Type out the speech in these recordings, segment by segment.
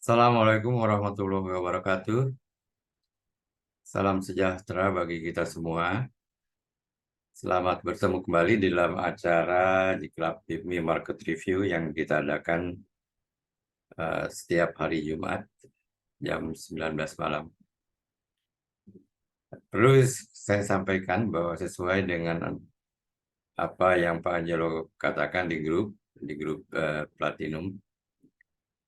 Assalamualaikum warahmatullahi wabarakatuh. Salam sejahtera bagi kita semua. Selamat bertemu kembali di dalam acara di Club HIPMI Market Review yang kita adakan setiap hari Jumat jam 19 malam. Perlu saya sampaikan bahwa sesuai dengan apa yang Pak Angelo katakan di grup Platinum,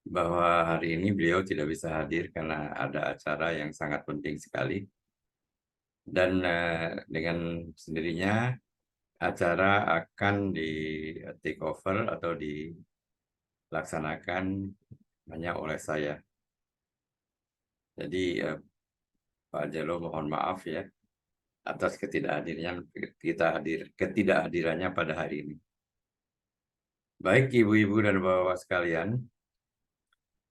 bahwa hari ini beliau tidak bisa hadir karena ada acara yang sangat penting sekali. Dan dengan sendirinya acara akan di take over atau dilaksanakan hanya oleh saya. Jadi Pak Jelo mohon maaf ya atas ketidakhadirannya pada hari ini. Baik ibu-ibu dan bapak-bapak sekalian,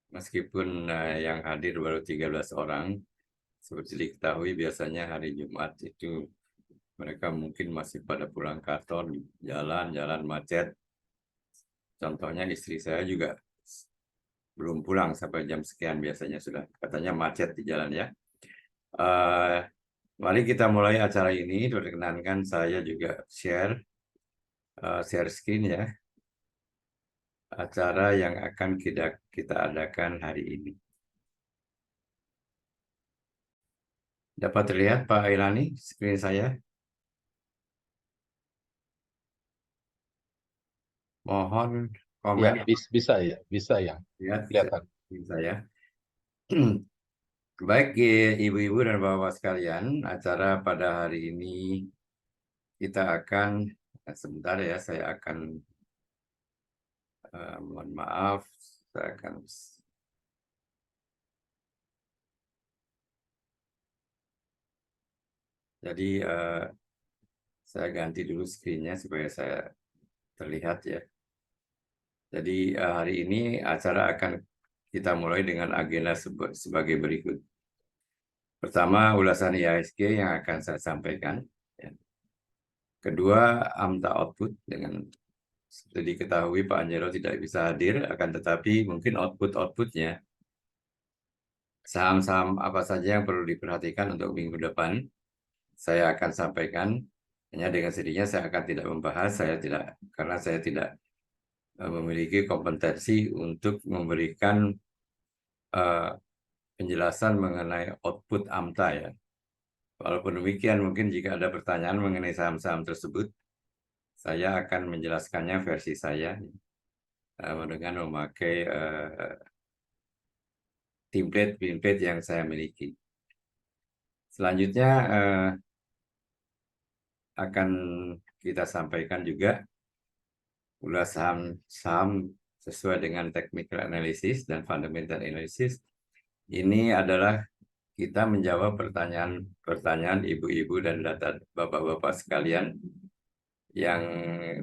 meskipun yang hadir baru 13 orang, seperti diketahui biasanya hari Jumat itu mereka mungkin masih pada pulang kantor, jalan-jalan macet. Contohnya istri saya juga belum pulang sampai jam sekian, biasanya sudah katanya macet di jalan ya. Mari kita mulai acara ini. Perkenankan saya juga share screen ya, acara yang akan kita adakan hari ini. Dapat terlihat Pak Ailani screen saya? Mohon komen. Ya, bisa ya, Lihat kelihatan. screen saya. Baik ibu-ibu dan bapak sekalian, acara pada hari ini kita akan sebentar ya, saya akan mohon maaf, saya akan jadi saya ganti dulu screen-nya supaya saya terlihat ya. Jadi hari ini acara akan kita mulai dengan agenda sebagai berikut. Pertama, ulasan IHSG yang akan saya sampaikan. Ya. Kedua, AMTA output dengan seperti diketahui Pak Anjero tidak bisa hadir, akan tetapi mungkin outputnya saham-saham apa saja yang perlu diperhatikan untuk minggu depan saya akan sampaikan. Hanya dengan sendirinya saya akan tidak membahas, karena saya tidak memiliki kompetensi untuk memberikan penjelasan mengenai output AMTA ya. Walaupun demikian, mungkin jika ada pertanyaan mengenai saham-saham tersebut, saya akan menjelaskannya versi saya dengan memakai template yang saya miliki. Selanjutnya akan kita sampaikan juga ulasan saham sesuai dengan technical analysis dan fundamental analysis. Ini adalah kita menjawab pertanyaan ibu-ibu dan bapak-bapak sekalian yang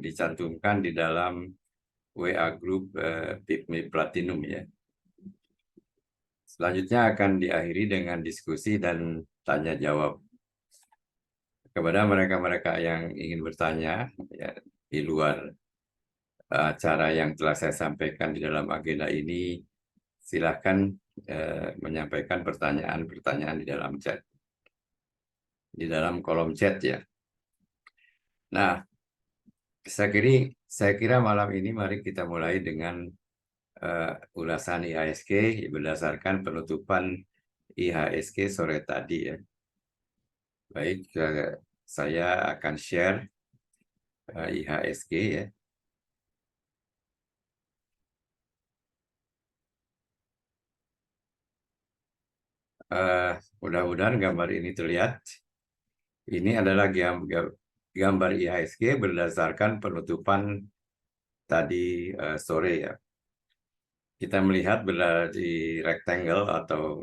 dicantumkan di dalam WA Group HIPMI Platinum ya. Selanjutnya akan diakhiri dengan diskusi dan tanya jawab. Kepada mereka-mereka yang ingin bertanya ya, di luar acara yang telah saya sampaikan di dalam agenda ini, silahkan menyampaikan pertanyaan-pertanyaan di dalam chat, di dalam kolom chat ya. Nah, saya kira malam ini mari kita mulai dengan ulasan IHSG berdasarkan penutupan IHSG sore tadi ya. Baik, saya akan share IHSG ya. Mudah-mudahan gambar ini terlihat. Ini adalah gambar IHSG berdasarkan penutupan tadi sore ya. Kita melihat di rectangle atau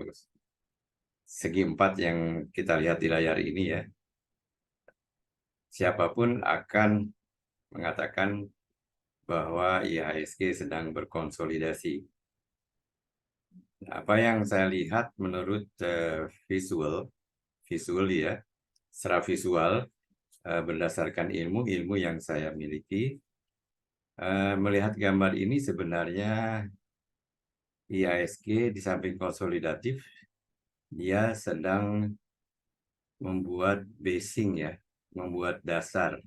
segi empat yang kita lihat di layar ini ya. Siapapun akan mengatakan bahwa IHSG sedang berkonsolidasi. Apa yang saya lihat menurut visual ya, secara visual berdasarkan ilmu yang saya miliki, melihat gambar ini sebenarnya IHSG di samping konsolidatif, dia sedang membuat basing ya, membuat dasar.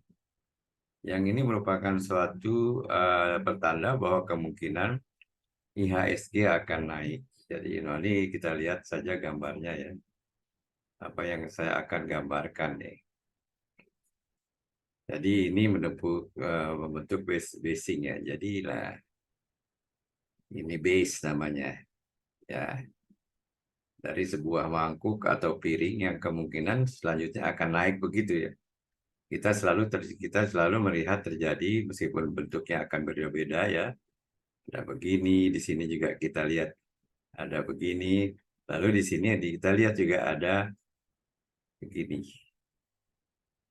Yang ini merupakan suatu pertanda bahwa kemungkinan IHSG akan naik. Jadi ini kita lihat saja gambarnya ya. Apa yang saya akan gambarkan nih. Jadi ini membentuk basing ya. Jadi lah ini base namanya ya, dari sebuah mangkuk atau piring yang kemungkinan selanjutnya akan naik begitu ya. Kita selalu melihat terjadi meskipun bentuknya akan berbeda ya. Ada begini, di sini juga kita lihat ada begini. Lalu di sini kita lihat juga ada begini.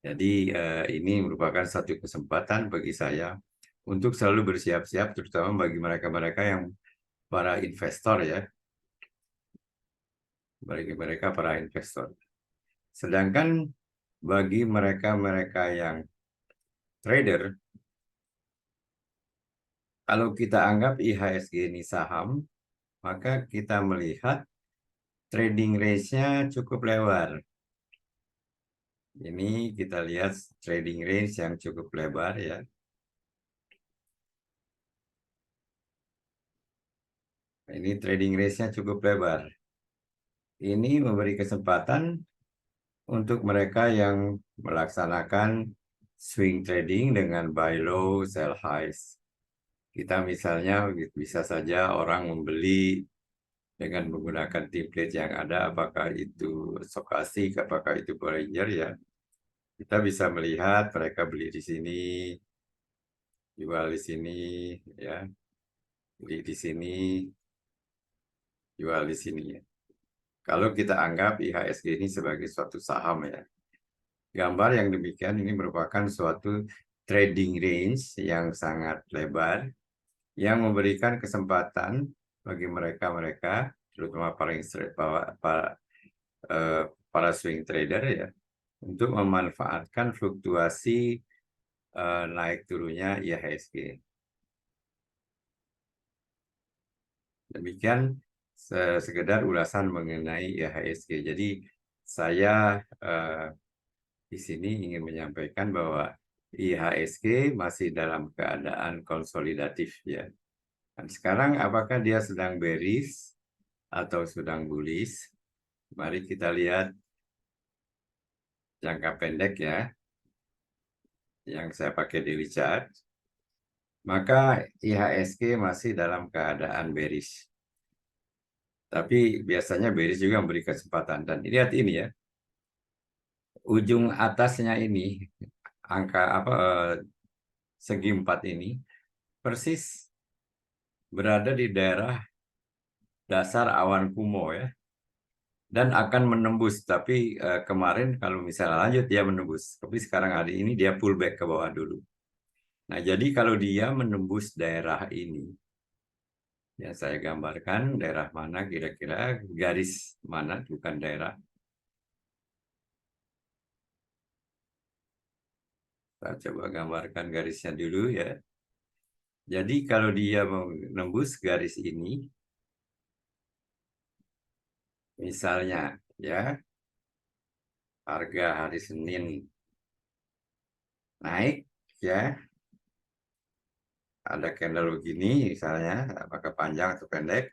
Jadi ini merupakan satu kesempatan bagi saya untuk selalu bersiap-siap, terutama bagi mereka-mereka yang para investor ya, bagi mereka para investor. Sedangkan bagi mereka-mereka yang trader, kalau kita anggap IHSG ini saham, maka kita melihat trading range-nya cukup lebar. Ini kita lihat trading range yang cukup lebar ya. Ini trading range-nya cukup lebar. Ini memberi kesempatan untuk mereka yang melaksanakan swing trading dengan buy low, sell highs. Kita misalnya bisa saja orang membeli dengan menggunakan template yang ada, apakah itu stokastik, apakah itu Bollinger ya. Kita bisa melihat mereka beli di sini, jual di sini, ya, beli di sini, jual di sini ya. Kalau kita anggap IHSG ini sebagai suatu saham ya, gambar yang demikian ini merupakan suatu trading range yang sangat lebar, yang memberikan kesempatan bagi mereka-mereka, terutama para swing trader ya, untuk memanfaatkan fluktuasi naik turunnya IHSG. Demikian sekedar ulasan mengenai IHSG. Jadi saya di sini ingin menyampaikan bahwa IHSG masih dalam keadaan konsolidatif ya. Dan sekarang apakah dia sedang bearish atau sedang bullish? Mari kita lihat jangka pendek ya, yang saya pakai daily chart. Maka IHSG masih dalam keadaan bearish. Tapi biasanya bearish juga memberi kesempatan. Dan lihat ini ya, ujung atasnya ini, angka apa segi 4 ini, persis berada di daerah dasar awan kumo ya. Dan akan menembus, tapi kemarin kalau misalnya lanjut dia menembus. Tapi sekarang hari ini dia pullback ke bawah dulu. Nah, jadi kalau dia menembus daerah ini, yang saya gambarkan daerah mana kira-kira, garis mana, bukan daerah. Saya coba gambarkan garisnya dulu ya. Jadi kalau dia menembus garis ini, misalnya ya, harga hari Senin naik ya, ada candle begini misalnya, apakah panjang atau pendek,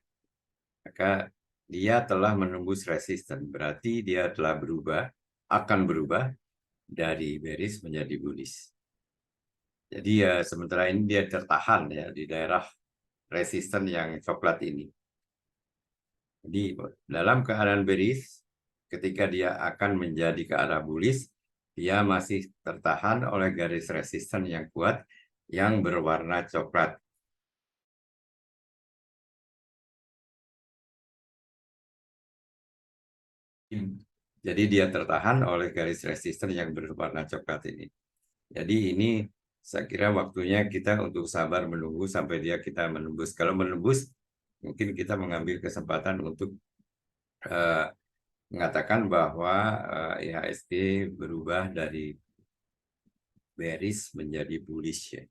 maka dia telah menembus resisten. Berarti dia telah berubah, akan berubah dari bearish menjadi bullish. Jadi ya sementara ini dia tertahan ya di daerah resisten yang coklat ini. Jadi dalam keadaan bearish, ketika dia akan menjadi ke arah bullish, dia masih tertahan oleh garis resisten yang kuat yang berwarna coklat. Jadi dia tertahan oleh garis resisten yang berwarna coklat ini. Jadi ini saya kira waktunya kita untuk sabar menunggu sampai kita menembus. Kalau menembus, mungkin kita mengambil kesempatan untuk uh, mengatakan bahwa IHSG berubah dari bearish menjadi bullish ya.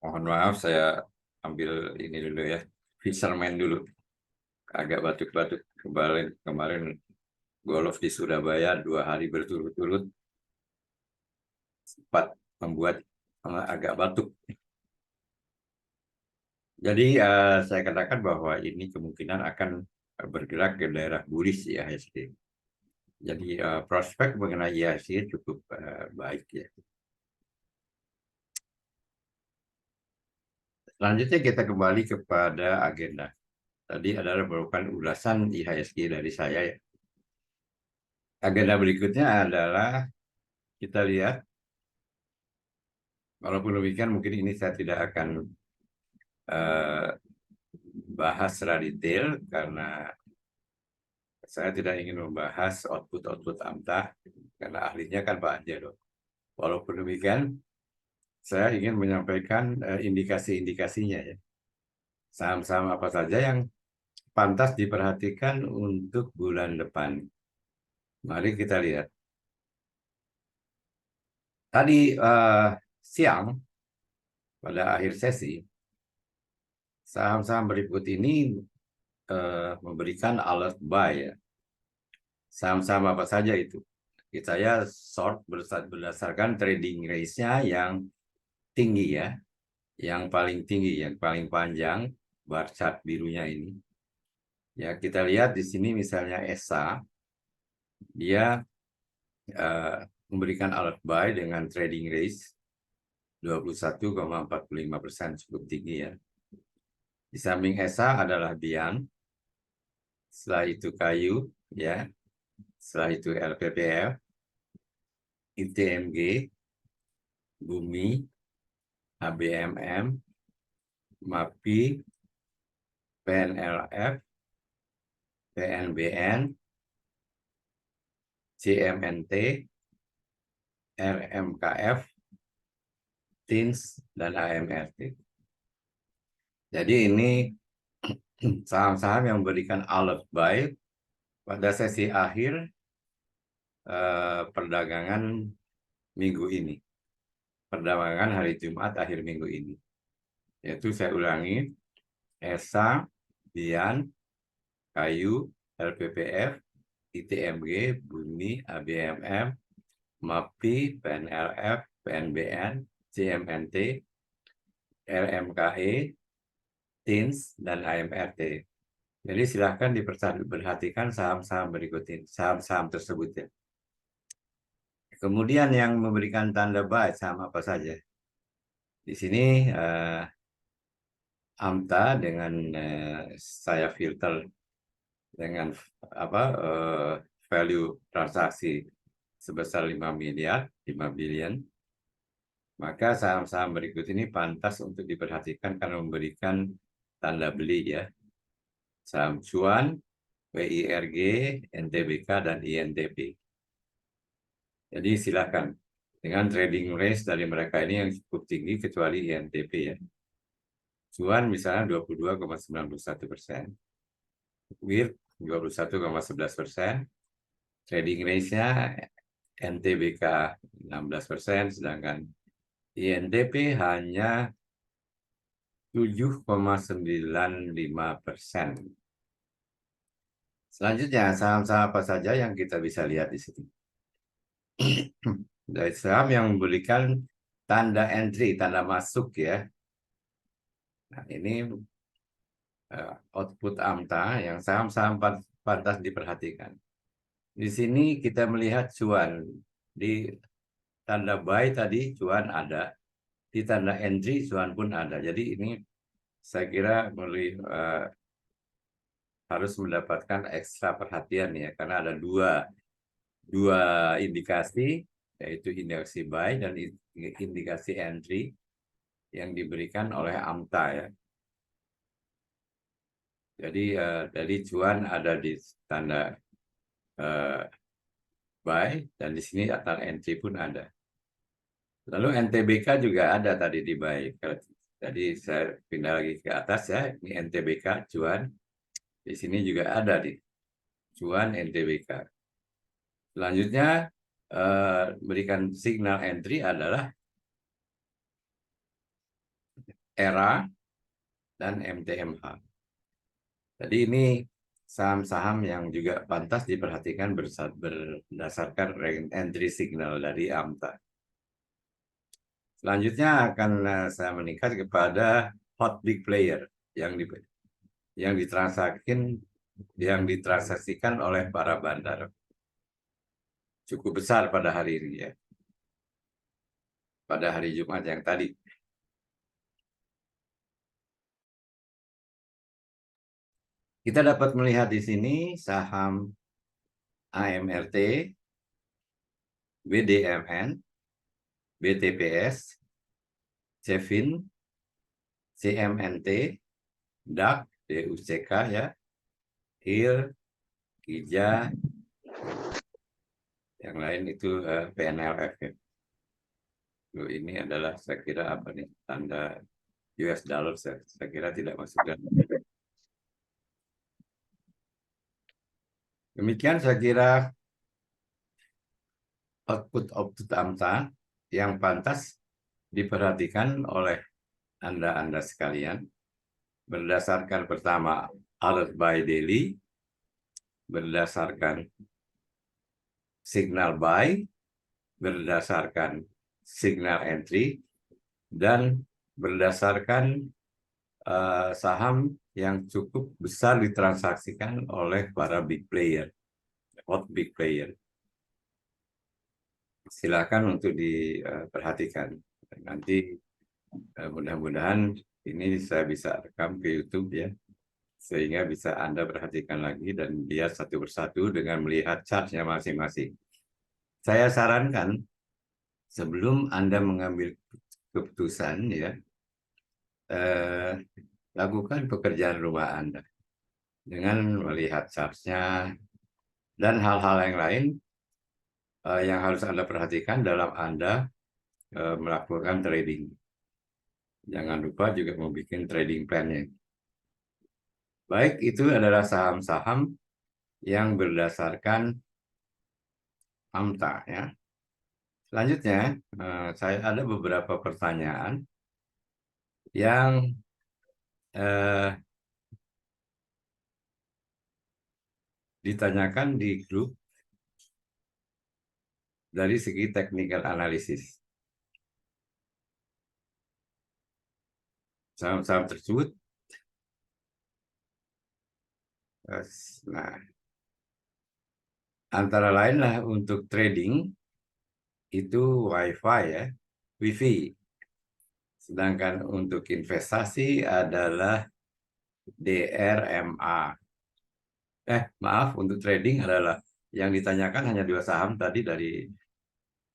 Mohon maaf, saya ambil ini dulu ya, fisherman dulu. Agak batuk-batuk. Kemarin golf di Surabaya 2 hari berturut-turut, sempat membuat agak batuk. Jadi saya katakan bahwa ini kemungkinan akan bergerak ke daerah bullish IHSG. Jadi prospek mengenai IHSG cukup baik ya. Selanjutnya kita kembali kepada agenda. Tadi adalah merupakan ulasan IHSG dari saya ya. Agenda berikutnya adalah kita lihat, walaupun demikian mungkin ini saya tidak akan uh, bahas secara detail karena saya tidak ingin membahas output AMTA karena ahlinya kan Pak Anjero. Walaupun demikian, saya ingin menyampaikan indikasi-indikasinya ya. Saham-saham apa saja yang pantas diperhatikan untuk bulan depan. Mari kita lihat. Tadi siang pada akhir sesi, saham-saham berikut ini memberikan alert buy ya. Saham-saham apa saja itu? Saya short berdasarkan trading range-nya yang tinggi ya, yang paling tinggi, yang paling panjang, bar chart birunya ini. Ya, kita lihat di sini misalnya ESA, dia memberikan alert buy dengan trading range 21,45%, cukup tinggi ya. Di samping ESA adalah Bian, setelah itu Kayu, ya, setelah itu LPPF, ITMG, Bumi, ABMM, MAPI, PNLF, PNBN, CMNT, RMKF, TINS, dan AMRT. Jadi ini saham-saham yang memberikan alert buy pada sesi akhir perdagangan minggu ini. Perdagangan hari Jumat akhir minggu ini. Yaitu saya ulangi, ESA, Bian, Kayu, LPPF, ITMG, Bumi, ABMM, MAPI, PNLF, PNBN, CMNT, RMKE, TINS, dan AMRT. Jadi silahkan diperhatikan saham-saham berikut ini, saham-saham tersebut ya. Kemudian yang memberikan tanda buy saham apa saja? Di sini AMTA dengan saya filter dengan value transaksi sebesar 5 miliar, 5 billion, maka saham-saham berikut ini pantas untuk diperhatikan karena memberikan tanda beli ya. Saham cuan, WIRG, NTBK, dan INTP. Jadi silakan. Dengan trading range dari mereka ini yang cukup tinggi kecuali INTP ya. Cuan misalnya 22,91%. WIRG 21,11%. Trading range-nya NTBK 16%, sedangkan INTP hanya 7,95%. Selanjutnya, saham-saham apa saja yang kita bisa lihat di sini? Dari saham yang memberikan tanda entry, tanda masuk ya. Nah, ini output AMTA yang saham-saham pantas diperhatikan. Di sini kita melihat cuan. Di tanda buy tadi cuan ada. Di tanda entry cuan pun ada. Jadi ini saya kira harus mendapatkan ekstra perhatian ya. Karena ada dua indikasi, yaitu indikasi buy dan indikasi entry yang diberikan oleh AMTA ya. Jadi cuan ada di tanda buy dan di sini tanda entry pun ada. Lalu NTBK juga ada tadi di buy. Jadi saya pindah lagi ke atas ya. Ini NTBK cuan. Di sini juga ada di cuan NTBK. Selanjutnya berikan signal entry adalah ERA, dan MTMH. Jadi ini saham-saham yang juga pantas diperhatikan berdasarkan entry signal dari AMTA. Selanjutnya akan saya meningkat kepada hot big player yang ditransaksikan oleh para bandar. Cukup besar pada hari ini ya. Pada hari Jumat yang tadi. Kita dapat melihat di sini saham AMRT, BDMN, BTPS, Cevin, CMNT, DAK, DUCK ya, HIL, KIJA, yang lain itu PNLF ya. Ini adalah saya kira apa nih, tanda US dollar, saya kira tidak masuk dalam. Demikian saya kira output AMTA yang pantas diperhatikan oleh Anda sekalian berdasarkan pertama alert buy daily, berdasarkan signal buy, berdasarkan signal entry, dan berdasarkan saham yang cukup besar ditransaksikan oleh para big player, hot big player. Silakan untuk diperhatikan. Nanti mudah-mudahan ini saya bisa rekam ke YouTube ya, sehingga bisa Anda perhatikan lagi dan lihat satu persatu dengan melihat chartnya masing-masing. Saya sarankan sebelum Anda mengambil keputusan ya, lakukan pekerjaan rumah Anda dengan melihat chartnya dan hal-hal yang lain yang harus Anda perhatikan dalam Anda melakukan trading. Jangan lupa juga membuat trading plan-nya. Baik, itu adalah saham-saham yang berdasarkan AMTA ya. Selanjutnya, saya ada beberapa pertanyaan yang ditanyakan di grup dari segi technical analysis. Saham-saham tersebut, nah, antara lain lah untuk trading itu WiFi. Sedangkan untuk investasi adalah DRMA. Maaf, untuk trading adalah yang ditanyakan hanya 2 saham tadi dari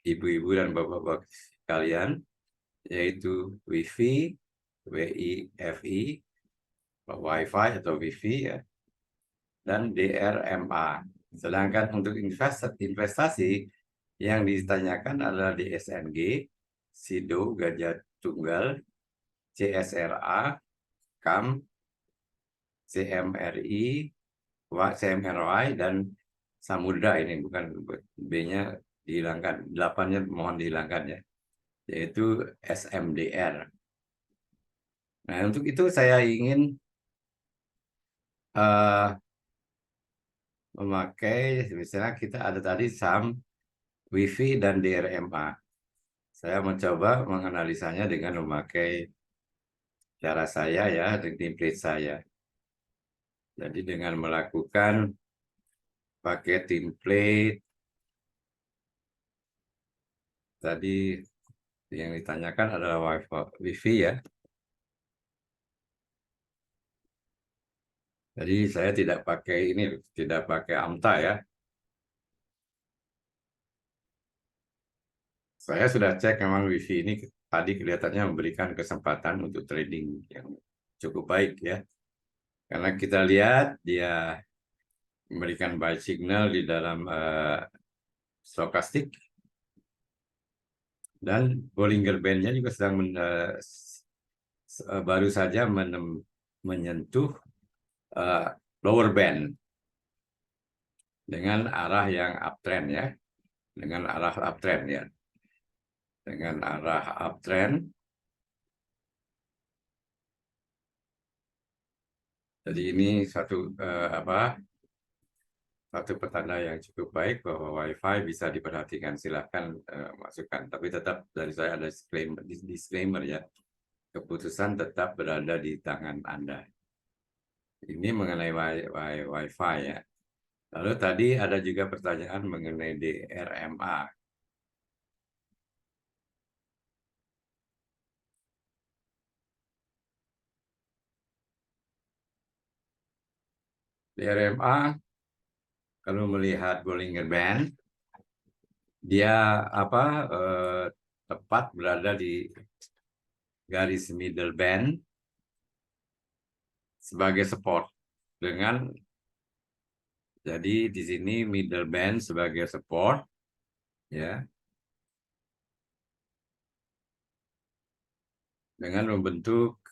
ibu-ibu dan bapak-bapak sekalian, yaitu WiFi, WIFI, WiFi atau Wifi ya, dan DRMA. Sedangkan untuk investasi yang ditanyakan adalah DSNG, SIDO, Gajah Tunggal, CSRA, KAM, CMRI, CMRY, dan Samudra. Ini bukan B-nya dihilangkan, 8-nya mohon dihilangkan ya, yaitu SMDR. Nah, untuk itu saya ingin memakai, misalnya kita ada tadi saham WiFi dan DRMA. Saya mencoba menganalisanya dengan memakai cara saya ya, template saya. Jadi dengan melakukan pakai template tadi yang ditanyakan adalah WiFi ya. Jadi saya tidak pakai ini, tidak pakai AMTA ya. Saya sudah cek memang WiFi ini tadi kelihatannya memberikan kesempatan untuk trading yang cukup baik ya. Karena kita lihat dia memberikan buy signal di dalam stokastik, dan Bollinger Band-nya juga sedang baru saja menyentuh lower band dengan arah yang uptrend ya, dengan arah uptrend ya, dengan arah uptrend Jadi ini satu petanda yang cukup baik bahwa WiFi bisa diperhatikan. Silahkan masukkan. Tapi tetap dari saya ada disclaimer ya. Keputusan tetap berada di tangan Anda. Ini mengenai WiFi ya. Lalu tadi ada juga pertanyaan mengenai DRMA. DRMA kalau melihat Bollinger Band, dia tepat berada di garis middle band sebagai support dengan jadi di sini middle band sebagai support ya dengan membentuk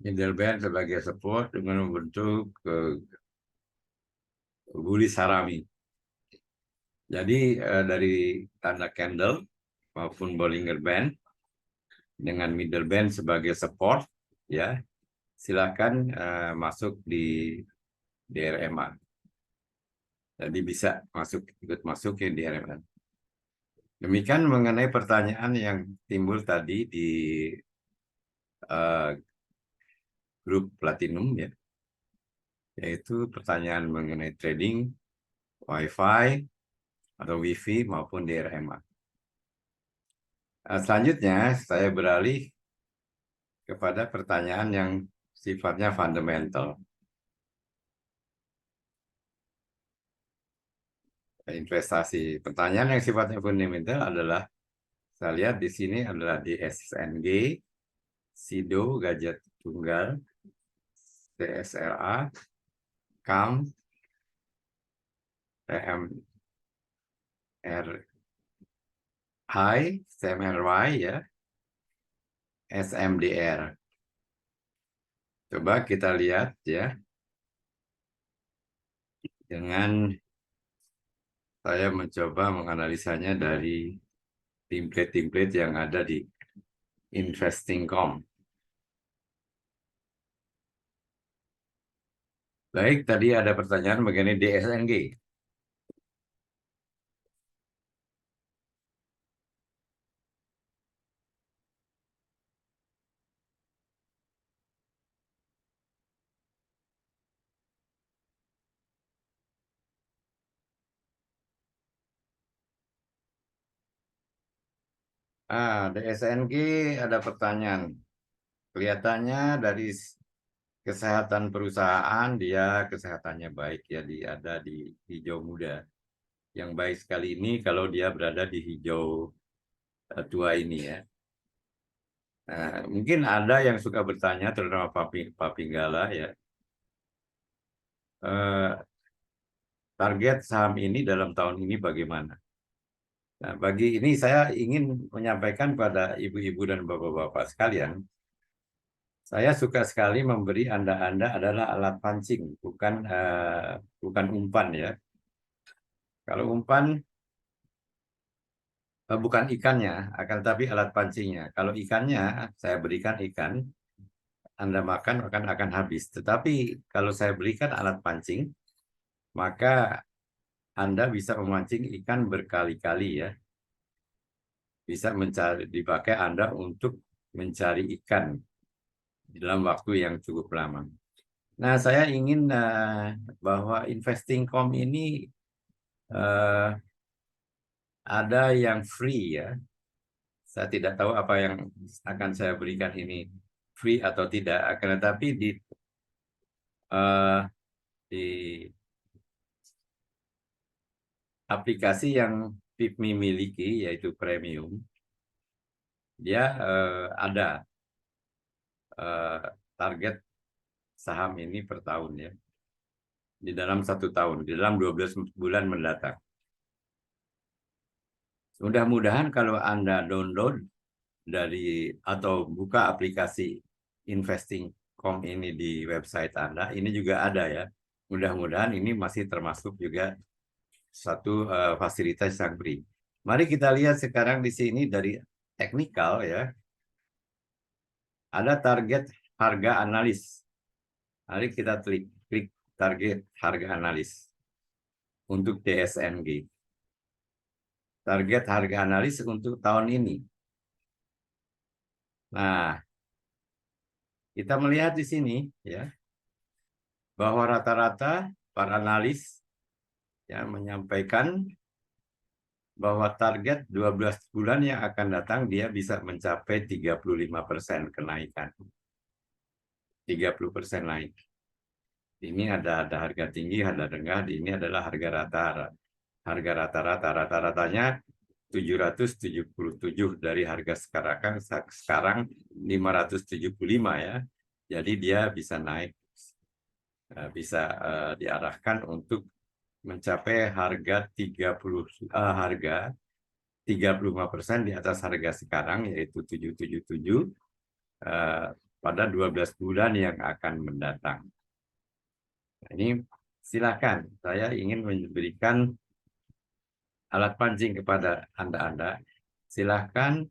middle band sebagai support dengan membentuk bulis harami. Jadi dari tanda candle maupun Bollinger Band dengan middle band sebagai support ya silakan masuk di DRMA. Jadi bisa ikut masuk ke DRMA. Demikian mengenai pertanyaan yang timbul tadi di uh, grup Platinum ya, yaitu pertanyaan mengenai trading, WiFi atau Wi-Fi maupun DRMA. Selanjutnya saya beralih kepada pertanyaan yang sifatnya fundamental. Investasi. Pertanyaan yang sifatnya fundamental adalah saya lihat di sini adalah di SNG, SIDO, Gadget Tunggal, TSLA, KAM, TMRY ya, SMDR. Coba kita lihat ya, dengan saya mencoba menganalisanya dari template-template yang ada di Investing.com. Baik, tadi ada pertanyaan mengenai DSNG. DSNG ada pertanyaan. Kelihatannya dari kesehatan perusahaan, dia kesehatannya baik ya, dia ada di hijau muda. Yang baik sekali ini kalau dia berada di hijau tua ini ya. Mungkin ada yang suka bertanya, terutama Pak Pinggala ya, target saham ini dalam tahun ini bagaimana? Nah, bagi ini saya ingin menyampaikan pada ibu-ibu dan bapak-bapak sekalian, saya suka sekali memberi Anda adalah alat pancing, bukan umpan ya. Kalau umpan bukan ikannya, akan tapi alat pancingnya. Kalau ikannya saya berikan ikan, Anda makan akan habis. Tetapi kalau saya berikan alat pancing, maka Anda bisa memancing ikan berkali-kali ya. Bisa dipakai Anda untuk mencari ikan dalam waktu yang cukup lama. Nah, saya ingin bahwa Investing.com ini ada yang free ya. Saya tidak tahu apa yang akan saya berikan ini free atau tidak. Akan tetapi uh, di aplikasi yang PIPMI miliki yaitu premium, dia ada target saham ini per tahun ya, di dalam 1 tahun, di dalam 12 bulan mendatang. Mudah-mudahan kalau Anda download atau buka aplikasi Investing.com ini di website Anda, ini juga ada ya. Mudah-mudahan ini masih termasuk juga satu fasilitas yang beri. Mari kita lihat sekarang di sini dari teknikal ya. Ada target harga analis. Mari kita klik target harga analis untuk DSNG. Target harga analis untuk tahun ini. Nah, kita melihat di sini ya bahwa rata-rata para analis yang menyampaikan bahwa target 12 bulan yang akan datang dia bisa mencapai 35% kenaikan. 30% naik. Ini ada harga tinggi, harga rendah, ini adalah harga rata-rata. Harga rata-rata, rata-ratanya 777 dari harga sekarang 575 ya. Jadi dia bisa naik, bisa diarahkan untuk mencapai harga 35% di atas harga sekarang yaitu 777 pada 12 bulan yang akan mendatang. Nah, ini silakan, saya ingin memberikan alat pancing kepada Anda. Silakan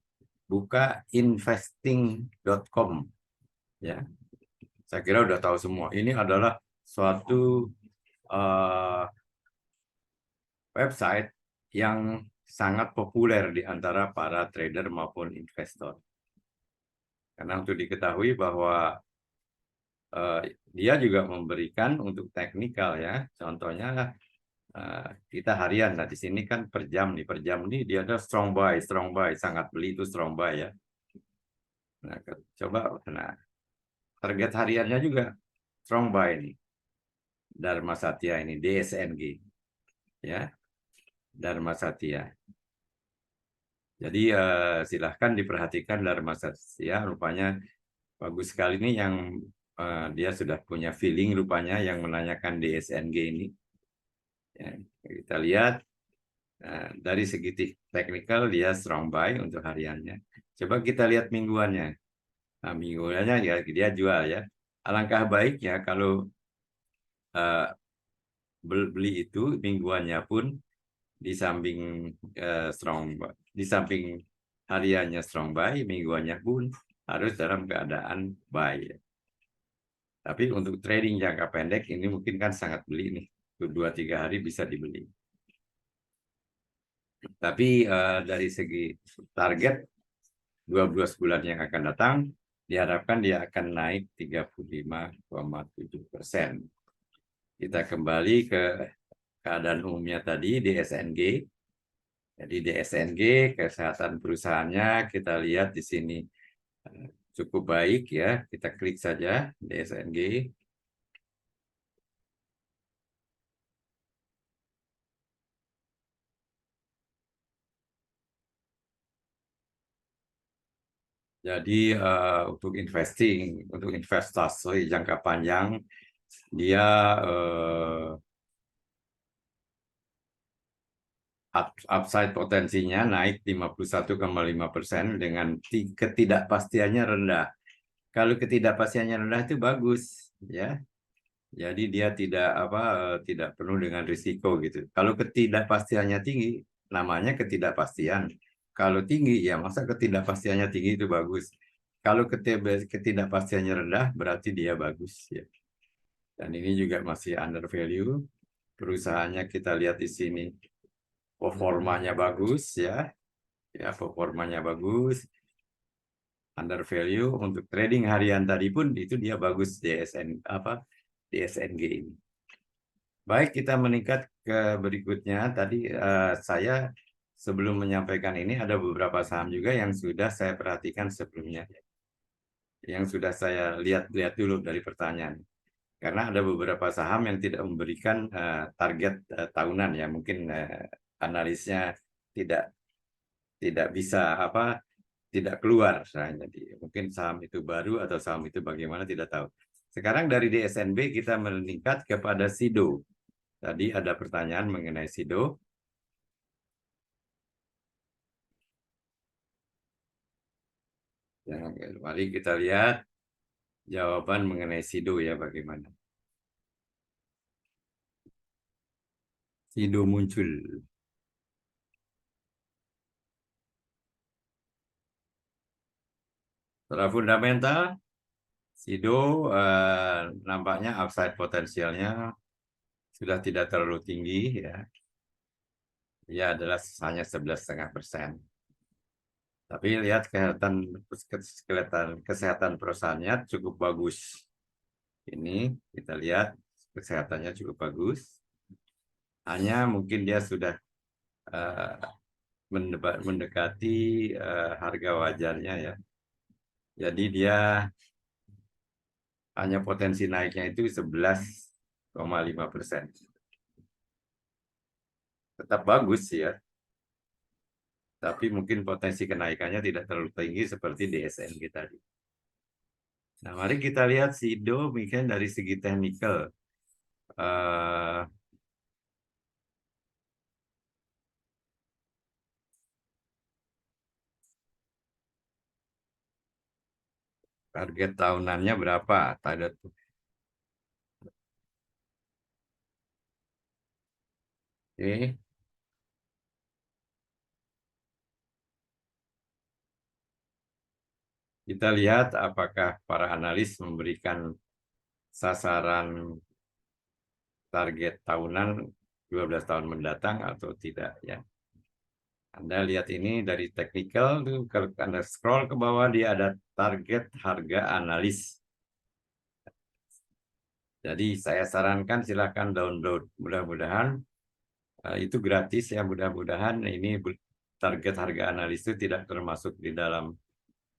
buka investing.com ya. Saya kira udah tahu semua. Ini adalah suatu website yang sangat populer di antara para trader maupun investor. Karena untuk diketahui bahwa dia juga memberikan untuk teknikal ya. Contohnya kita harian. Nah di sini kan per jam nih dia ada strong buy, sangat beli itu strong buy ya. Nah coba, nah target hariannya juga strong buy nih. Dharma Satya ini DSNG ya, Dharma Satya. Jadi silahkan diperhatikan Dharma Satya, rupanya bagus sekali nih yang dia sudah punya feeling rupanya yang menanyakan DSNG ini. Ya, kita lihat dari segi teknikal dia strong buy untuk hariannya. Coba kita lihat mingguannya. Nah, mingguannya ya dia jual ya. Alangkah baiknya kalau beli itu mingguannya pun di samping di samping hariannya strong buy, mingguannya pun harus dalam keadaan buy. Tapi untuk trading jangka pendek ini mungkin kan sangat beli nih, 2-3 hari bisa dibeli. Tapi dari segi target 12 bulan yang akan datang, diharapkan dia akan naik 35,7%. Kita kembali ke keadaan umumnya tadi, DSNG. Jadi DSNG, kesehatan perusahaannya, kita lihat di sini cukup baik ya. Kita klik saja DSNG. Jadi untuk investasi jangka panjang, dia upside potensinya naik 51,5% dengan ketidakpastiannya rendah. Kalau ketidakpastiannya rendah itu bagus, ya. Jadi dia tidak penuh dengan risiko gitu. Kalau ketidakpastiannya tinggi, namanya ketidakpastian. Kalau tinggi, ya masa ketidakpastiannya tinggi itu bagus. Kalau ketidakpastiannya rendah, berarti dia bagus ya. Dan ini juga masih under value. Perusahaannya kita lihat di sini, performanya bagus ya. Ya, performanya bagus. Under value untuk trading harian tadi pun itu dia bagus DSNG ini. Baik, kita meningkat ke berikutnya. Tadi saya sebelum menyampaikan ini ada beberapa saham juga yang sudah saya perhatikan sebelumnya. Yang sudah saya lihat dulu dari pertanyaan. Karena ada beberapa saham yang tidak memberikan target tahunan ya. Mungkin analisnya tidak bisa tidak keluar. Jadi mungkin saham itu baru atau saham itu bagaimana tidak tahu. Sekarang dari DSNB kita meningkat kepada SIDO. Tadi ada pertanyaan mengenai SIDO. Ya, mari kita lihat jawaban mengenai SIDO ya bagaimana. SIDO muncul. Secara fundamental, SIDO nampaknya upside potensialnya sudah tidak terlalu tinggi ya. Dia adalah hanya 11,5%. Tapi lihat kesehatan perusahaannya cukup bagus. Ini kita lihat kesehatannya cukup bagus. Hanya mungkin dia sudah eh, mendekati harga wajarnya ya. Jadi dia hanya potensi naiknya itu 11,5%. Tetap bagus ya, tapi mungkin potensi kenaikannya tidak terlalu tinggi seperti DSN kita tadi. Nah, mari kita lihat SIDO mungkin dari segi teknikal. Eh, Target tahunannya berapa? Target. Oke. Kita lihat apakah para analis memberikan sasaran target tahunan 12 tahun mendatang atau tidak ya. Anda lihat ini dari technical tuh, kalau Anda scroll ke bawah dia ada target harga analis. Jadi saya sarankan silahkan download. Mudah-mudahan itu gratis ya. Mudah-mudahan ini target harga analis itu tidak termasuk di dalam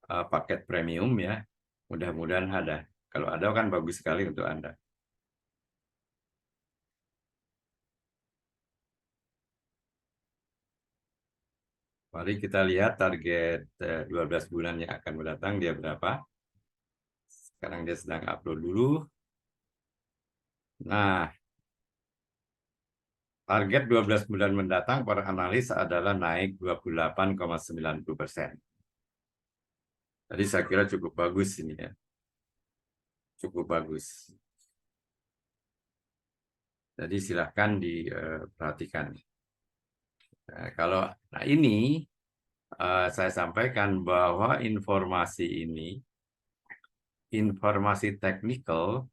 paket premium ya. Mudah-mudahan ada. Kalau ada kan bagus sekali untuk Anda. Mari kita lihat target 12 bulan yang akan mendatang dia berapa. Sekarang dia sedang upload dulu. Nah, target 12 bulan mendatang para analis adalah naik 28,90%. Jadi saya kira cukup bagus ini ya. Cukup bagus. Jadi silahkan diperhatikan. Nah ini saya sampaikan bahwa informasi teknikal,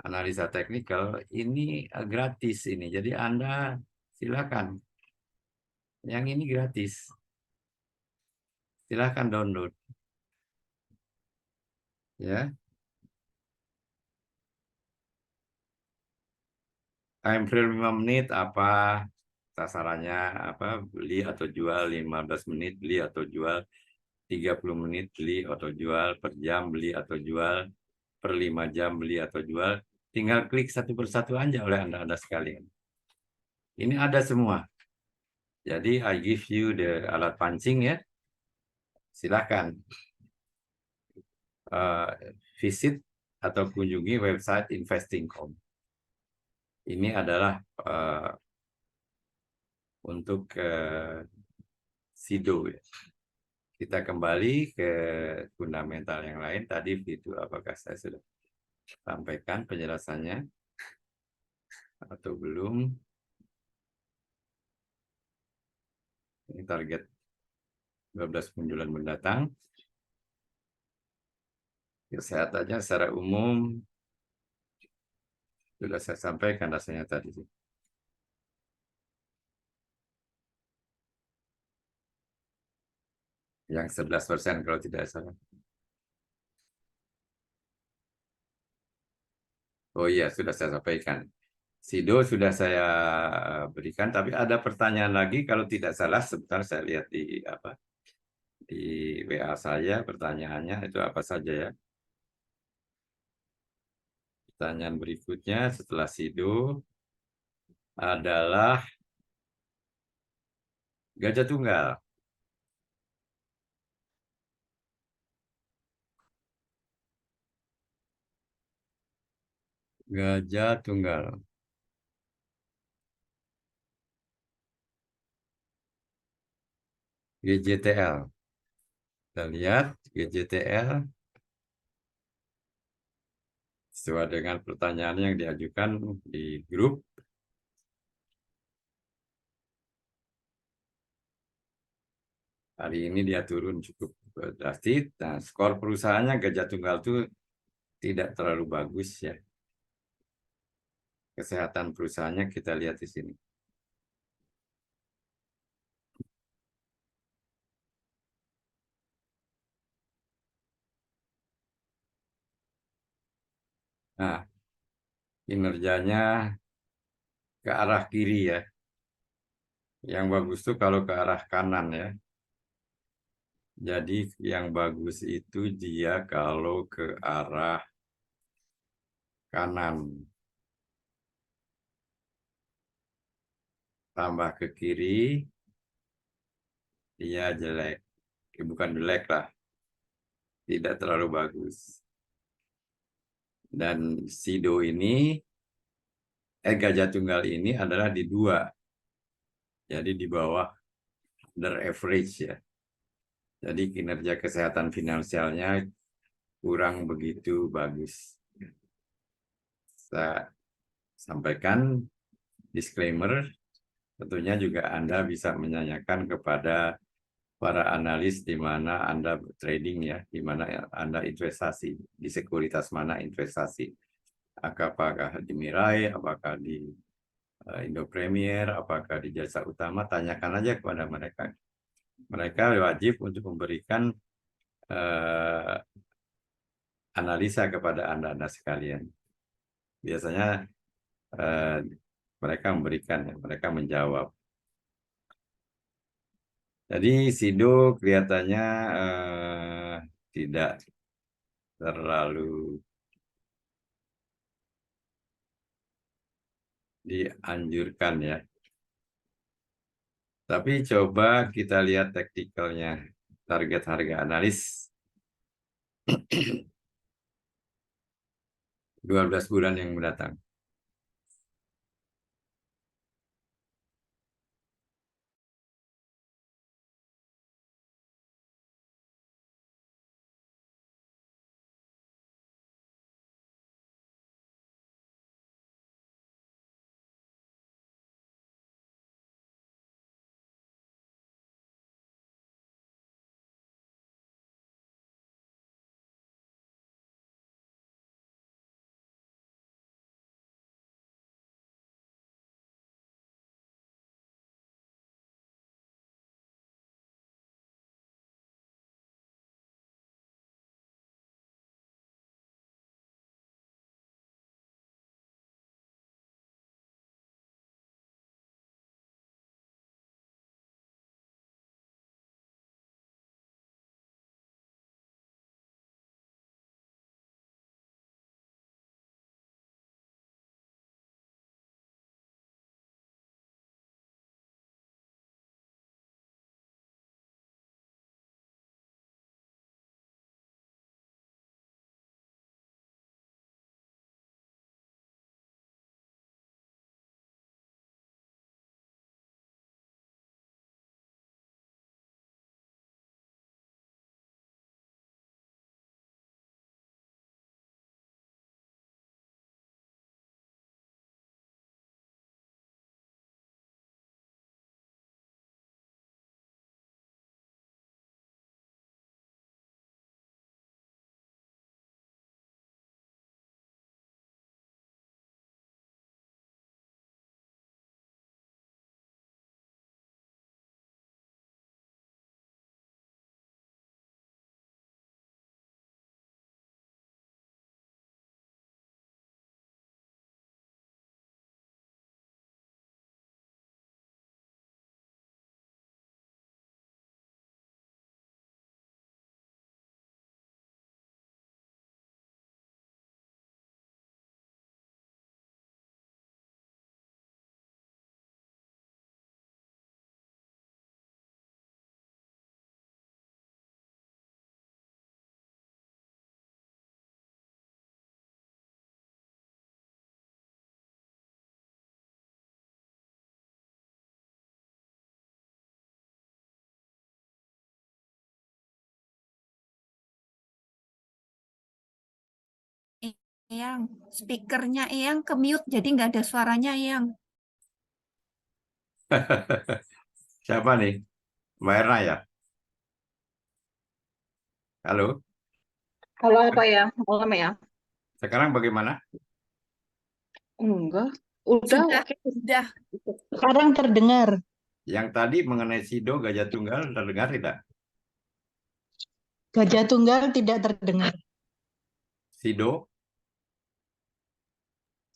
analisa teknikal ini gratis ini. Jadi Anda silakan. Yang ini gratis. Silakan download. Ya. Time frame 5 menit apa sasarannya, apa beli atau jual 15 menit, beli atau jual 30 menit, beli atau jual per jam, beli atau jual per 5 jam, beli atau jual. Tinggal klik satu persatu aja oleh Anda sekalian. Ini ada semua. Jadi I give you the alat pancing ya. Silahkan visit atau kunjungi website investing.com. Ini adalah untuk SIDO ya. Kita kembali ke fundamental yang lain. Tadi itu apakah saya sudah sampaikan penjelasannya atau belum? Ini target 12 bulan mendatang. Kesehatannya secara umum sudah saya sampaikan rasanya tadi. Yang 11% kalau tidak salah. Oh iya, sudah saya sampaikan. SIDO sudah saya berikan, tapi ada pertanyaan lagi. Kalau tidak salah, sebentar saya lihat di WA saya pertanyaannya itu apa saja ya. Pertanyaan berikutnya setelah SIDO adalah gajah tunggal. Gajah tunggal. GJTL. Kita lihat GJTL sesuai dengan pertanyaan yang diajukan di grup. Hari ini dia turun cukup drastis. Nah, skor perusahaannya Gajah Tunggal itu tidak terlalu bagus ya. Kesehatan perusahaannya kita lihat di sini. Nah, kinerjanya ke arah kiri ya. Yang bagus tuh kalau ke arah kanan ya. Jadi yang bagus itu dia kalau ke arah kanan. Tambah ke kiri, dia jelek. Bukan jelek lah, tidak terlalu bagus. Dan Sido ini, Gajah Tunggal ini adalah di 2. Jadi di bawah under average ya. Jadi kinerja kesehatan finansialnya kurang begitu bagus. Saya sampaikan disclaimer, tentunya juga Anda bisa menanyakan kepada para analis di mana Anda trading ya, di mana Anda investasi, di sekuritas mana investasi. Apakah di Mirai, apakah di Indo Premier, apakah di Jasa Utama, tanyakan aja kepada mereka. Mereka wajib untuk memberikan analisa kepada Anda sekalian. Biasanya mereka memberikan, mereka menjawab. Jadi Sido kelihatannya tidak terlalu dianjurkan ya. Tapi coba kita lihat taktikalnya, target harga analis 12 bulan yang mendatang. Yang speakernya yang ke mute jadi nggak ada suaranya yang. Siapa nih? Mbak Erna ya? Halo, Kalau apa ya? Malam ya? sekarang bagaimana? Enggak. Udah Sudah, oke. sudah. Sekarang terdengar. Yang tadi mengenai Sido Gajah Tunggal terdengar tidak? Gajah Tunggal tidak terdengar. Sido,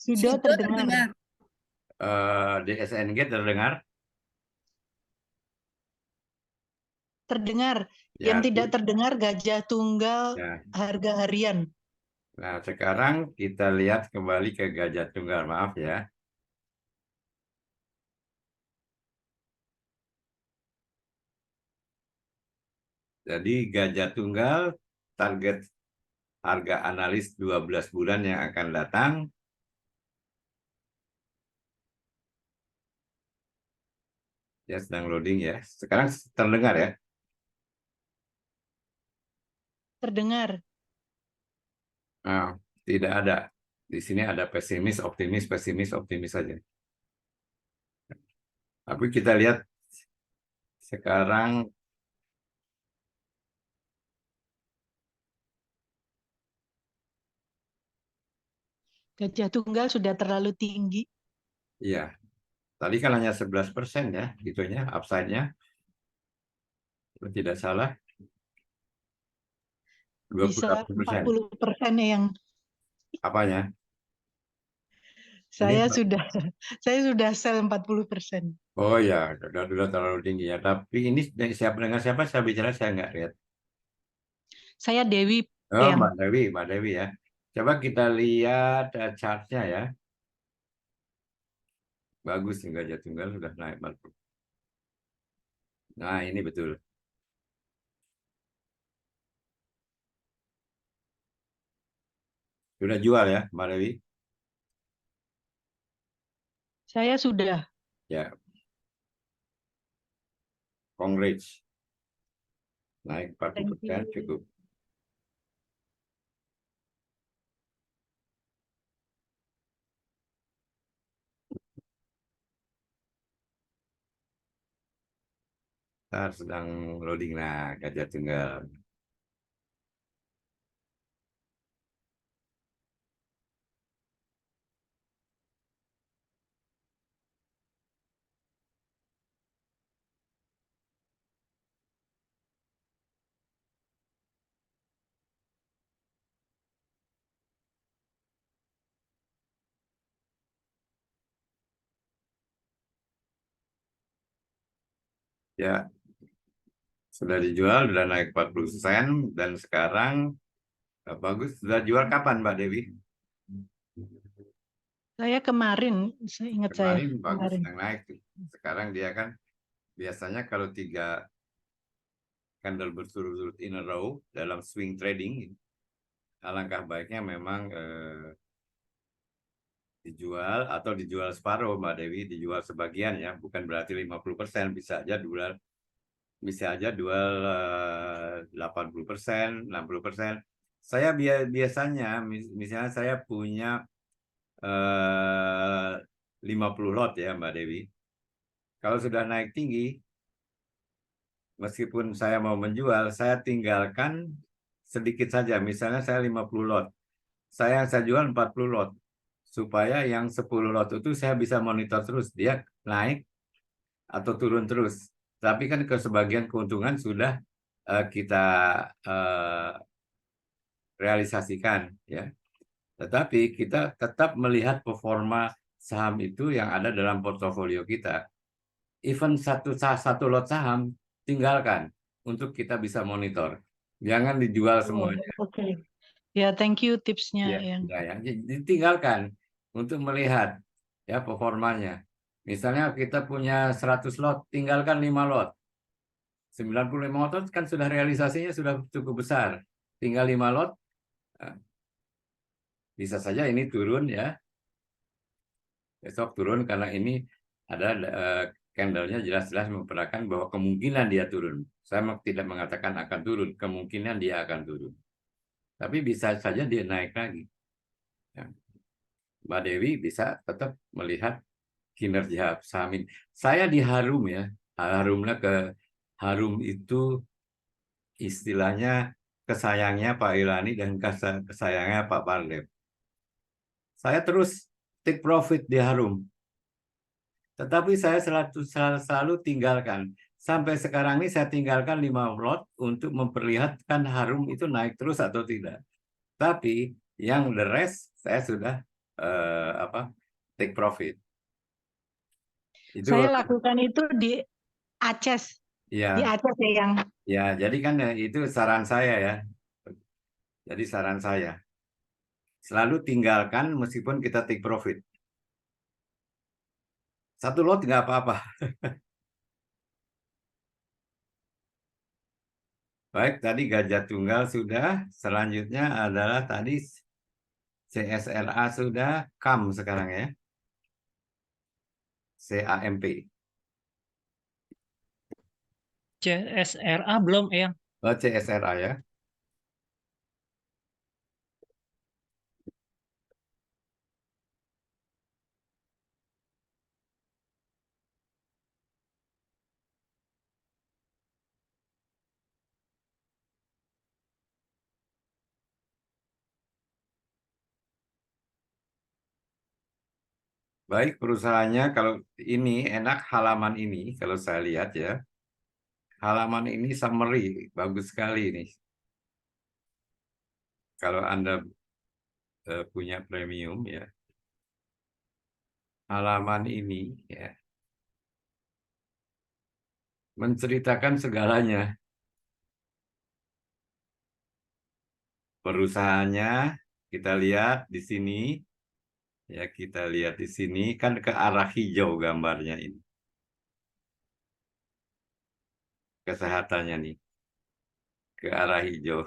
Sido Sido terdengar. terdengar. DSNG terdengar? Terdengar. Yang Ya, tidak terdengar Gajah Tunggal ya. harga harian. Nah, sekarang kita lihat kembali ke Gajah Tunggal. Maaf ya. Jadi Gajah Tunggal target harga analis 12 bulan yang akan datang. Ya, sedang loading ya. Sekarang terdengar ya. Terdengar. Nah, tidak ada. Di sini ada pesimis, optimis saja. Tapi kita lihat sekarang, Gajah Tunggal sudah terlalu tinggi. ya, tadi kan hanya 11% ya, gitunya, upside-nya. Kalau tidak salah, Bisa 28%. 40% yang Apanya? Ini, saya sudah sell 40%. oh ya, sudah terlalu tinggi ya. Tapi ini siapa dengan siapa saya bicara, saya nggak lihat. Saya Dewi Oh, yang Mbak Dewi ya. Coba kita lihat chart-nya ya. Bagus nih Gajah Tunggal sudah naik 40. Nah, ini betul. Sudah jual ya, Mbak Dewi? saya sudah. Ya, congrats. Naik Thank 40% you. cukup. Ntar sedang loading nah Gajah Tunggal. Ya, sudah dijual, sudah naik 40% dan sekarang bagus. Sudah jual kapan Mbak Dewi? Saya kemarin, saya ingat saya Kemarin bagus, kemarin. sedang naik. Sekarang dia kan biasanya kalau 3 candle berturut-turut in a row dalam swing trading, alangkah baiknya memang dijual atau dijual separuh Mbak Dewi, dijual sebagian ya, bukan berarti 50%, bisa aja jual 80%, 60%. Saya biasanya misalnya saya punya 50 lot ya Mbak Dewi. Kalau sudah naik tinggi, meskipun saya mau menjual, saya tinggalkan sedikit saja. Misalnya saya 50 lot. Saya jual 40 lot. Supaya yang 10 lot itu saya bisa monitor terus. Dia naik atau turun terus. Tapi kan ke sebagian keuntungan sudah kita eh, realisasikan. Ya. Tetapi kita tetap melihat performa saham itu yang ada dalam portofolio kita. Even satu lot saham, tinggalkan untuk kita bisa monitor. Jangan dijual Oh, semuanya. oke. Ya, thank you tipsnya Ya, yang. ya. Ditinggalkan untuk melihat ya performanya. Misalnya kita punya 100 lot, tinggalkan 5 lot. 95 lot kan sudah realisasinya sudah cukup besar. Tinggal 5 lot, bisa saja ini turun ya. Besok turun karena ini ada candle-nya jelas-jelas memperlihatkan bahwa kemungkinan dia turun. Saya tidak mengatakan akan turun, kemungkinan dia akan turun. Tapi bisa saja dia naik lagi. Ya. Mbak Dewi bisa tetap melihat kinerja saham ini. Saya di Harum ya, Harum itu istilahnya kesayangnya Pak Ilani dan kesayangnya Pak Pardep. Saya terus take profit di Harum. Tetapi saya selalu tinggalkan. Sampai sekarang ini saya tinggalkan 5 lot untuk memperlihatkan Harum itu naik terus atau tidak. Tapi yang the rest saya sudah take profit. Itu Saya lakukan itu di Aceh. Di ya, Aceh ya yang ya. Jadi kan itu saran saya ya. Jadi saran saya selalu tinggalkan meskipun kita take profit. Satu lot nggak apa-apa. Baik, tadi Gajah Tunggal sudah. Selanjutnya adalah tadi CSRA sudah, CAM sekarang ya. CAMP. CSRA belum, Eyang. Oh, CSRA ya. Baik, perusahaannya kalau ini enak halaman ini, kalau saya lihat ya. Halaman ini summary, bagus sekali ini. Kalau Anda punya premium ya. Halaman ini ya menceritakan segalanya. Perusahaannya kita lihat di sini ya, kita lihat di sini kan ke arah hijau gambarnya ini. Kesehatannya nih ke arah hijau.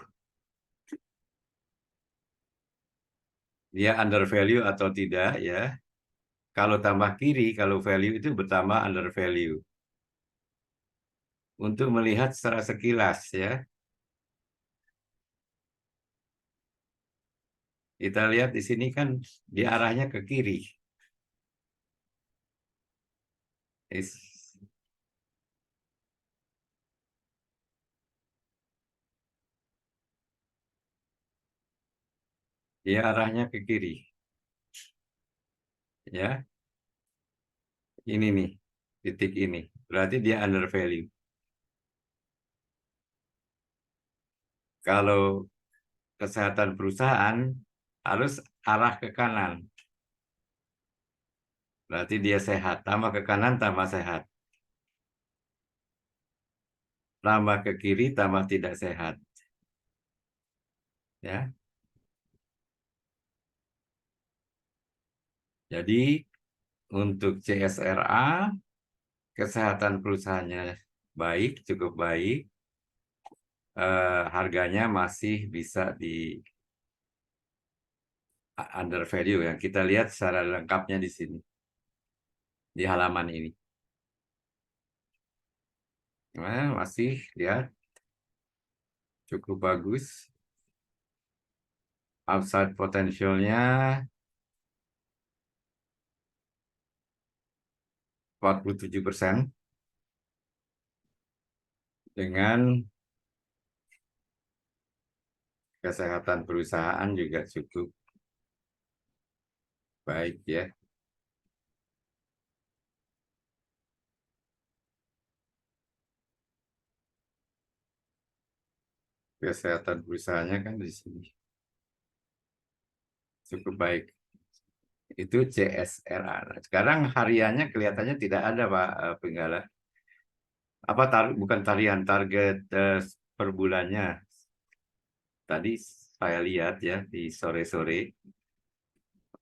Dia under value atau tidak ya. Kalau tambah kiri, kalau value itu bertambah under value. Untuk melihat secara sekilas ya. Kita lihat di sini kan dia arahnya ke kiri. Dia arahnya ke kiri. Ya, ini nih, titik ini. Berarti dia under value. Kalau kesehatan perusahaan harus arah ke kanan. Berarti dia sehat. Tambah ke kanan, tambah sehat. Tambah ke kiri, tambah tidak sehat. Ya. Jadi untuk CSRA, kesehatan perusahaannya baik, cukup baik. Harganya masih bisa di under value yang kita lihat secara lengkapnya di sini, di halaman ini. Nah, masih lihat cukup bagus. Upside potensialnya 47%. Dengan kesehatan perusahaan juga cukup baik ya. Kesehatan perusahaannya kan di sini cukup baik. Itu CSRA. Sekarang hariannya kelihatannya tidak ada Pak Penggala. Apa bukan tarian, target per bulannya. Tadi saya lihat ya di sore-sore.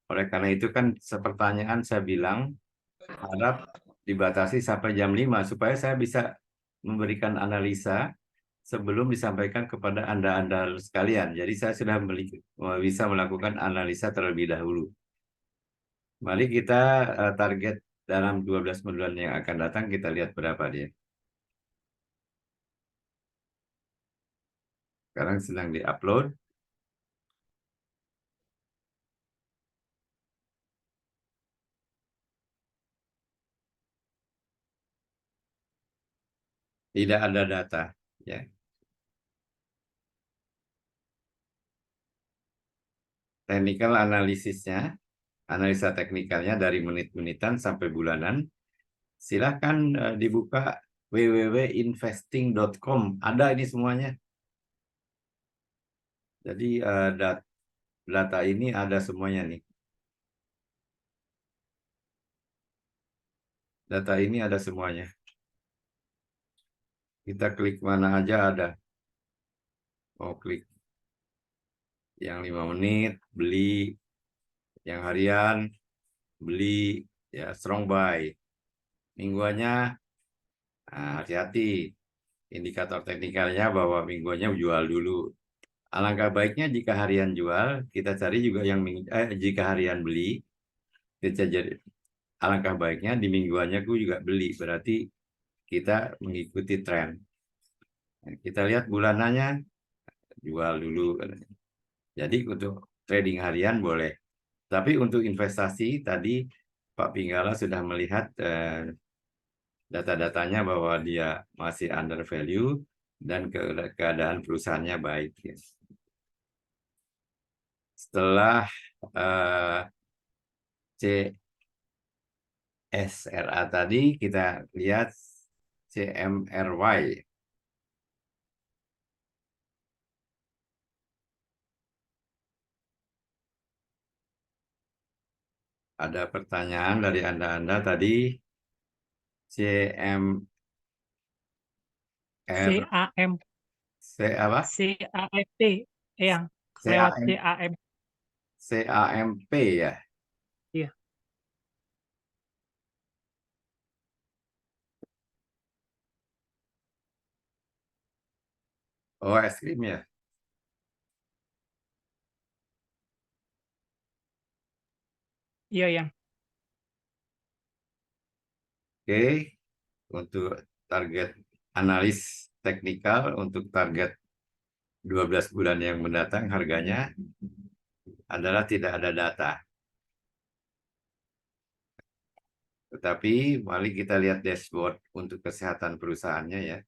Oleh karena itu kan sepertanyaan saya bilang harap dibatasi sampai jam 5 supaya saya bisa memberikan analisa sebelum disampaikan kepada Anda sekalian. Jadi saya sudah bisa melakukan analisa terlebih dahulu. Mari kita target dalam 12 bulan yang akan datang, kita lihat berapa dia. Sekarang sedang di-upload. Tidak ada data. Ya. technical analisisnya, analisa teknikalnya dari menit-menitan sampai bulanan, silahkan dibuka www.investing.com. Ada ini semuanya. Jadi data ini ada semuanya nih. Data ini ada semuanya. Kita klik mana aja ada. Mau klik yang 5 menit, beli. Yang harian, beli. Ya, strong buy. Mingguannya, hati-hati. Indikator teknikalnya bahwa mingguannya jual dulu. Alangkah baiknya jika harian jual, kita cari juga yang jika harian beli, kita jadi alangkah baiknya di mingguannya aku juga beli, berarti kita mengikuti tren. Kita lihat bulanannya, jual dulu. Jadi untuk trading harian boleh. Tapi untuk investasi tadi Pak Pinggala sudah melihat data-datanya bahwa dia masih under value dan keadaan perusahaannya baik. Setelah CSRA tadi, kita lihat CMRY. Ada pertanyaan dari Anda tadi, CMR, CAM, C apa? CAMP, yang lewat CAM. CAMP ya? Iya. Oh, es krim ya? Iya, yang. Oke, untuk target analis teknikal, untuk target 12 bulan yang mendatang harganya adalah tidak ada data. Tetapi mari kita lihat dashboard untuk kesehatan perusahaannya ya.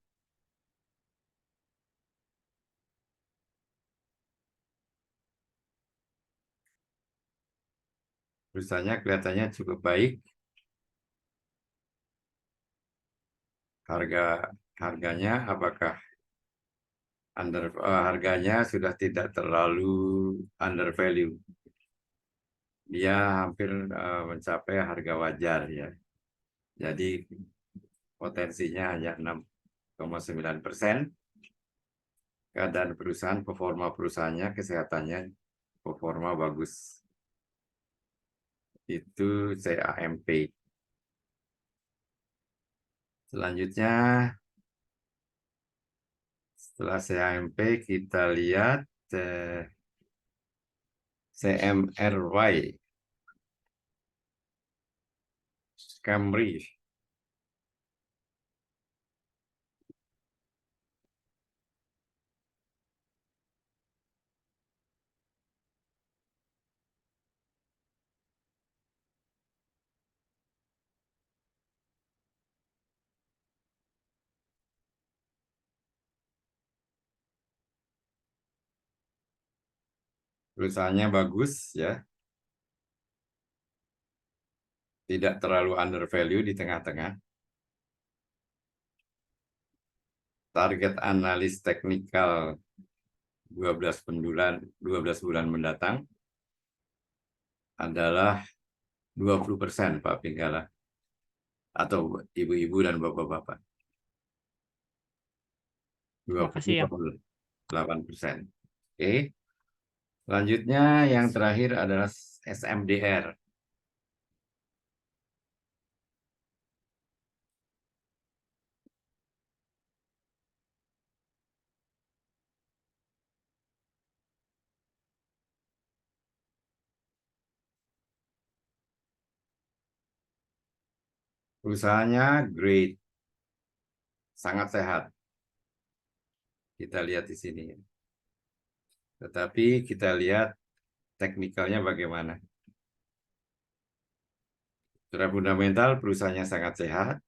Perusahaannya kelihatannya cukup baik. Harganya apakah harganya sudah tidak terlalu under value. Dia hampir mencapai harga wajar ya. Jadi potensinya hanya 6,9%. Keadaan perusahaan, performa perusahaannya, kesehatannya, performa bagus. Itu CAMP. Selanjutnya, setelah CAMP kita lihat CMRY. Camry. Perusahaannya bagus ya. Tidak terlalu under value di tengah-tengah. Target analis teknikal 12 bulan mendatang adalah 20% Pak Pinggala. Atau ibu-ibu dan bapak-bapak. Terima kasih ya. 8%. Oke. Selanjutnya yang terakhir adalah SMDR. Perusahaannya great. Sangat sehat. Kita lihat di sini. Tetapi kita lihat teknikalnya bagaimana. Secara fundamental perusahaannya sangat sehat.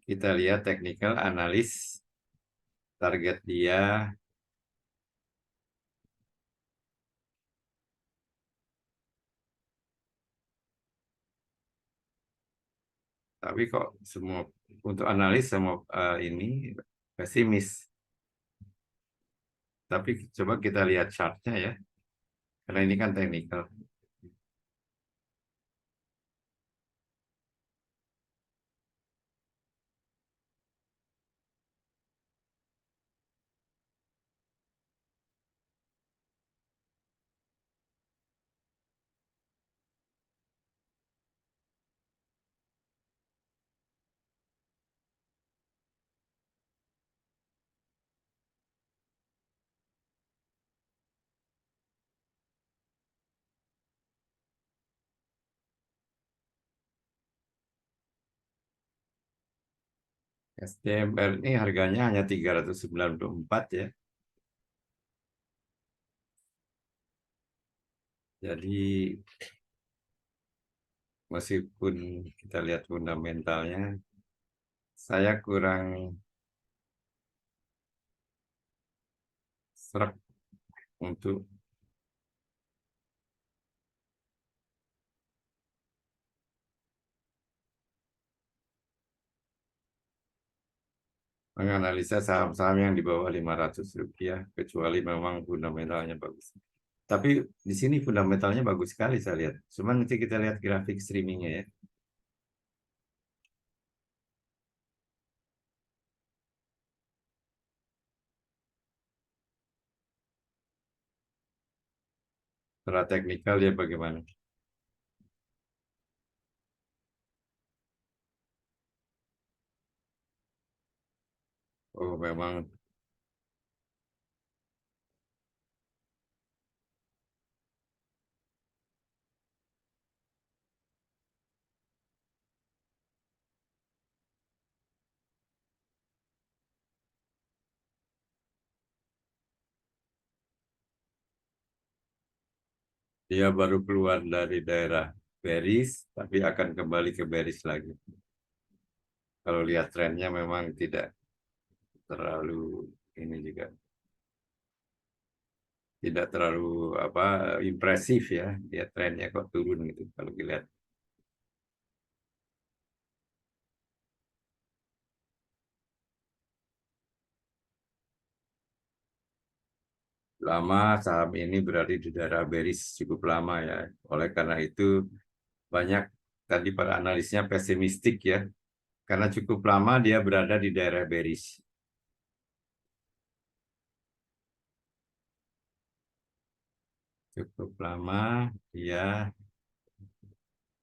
Kita lihat teknikal analis. Target dia Tapi kok semua untuk analis semua ini pesimis. Tapi coba kita lihat chartnya ya, karena ini kan teknikal. STMR ini harganya hanya 394 ya. Jadi meskipun kita lihat fundamentalnya, saya kurang serak untuk menganalisa saham-saham yang di bawah Rp500, kecuali memang fundamentalnya bagus. Tapi di sini fundamentalnya bagus sekali saya lihat. Cuman nanti kita lihat grafik streamingnya ya. Secara teknikal ya bagaimana? Oh memang dia baru keluar dari daerah bearish, tapi akan kembali ke bearish lagi. Kalau lihat trennya memang tidak terlalu ini juga tidak terlalu impresif ya, dia trennya kok turun gitu kalau dilihat. Lama saham ini berada di daerah bearish cukup lama ya. Oleh karena itu banyak tadi para analisnya pesimistik ya, karena cukup lama dia berada di daerah bearish. Cukup lama dia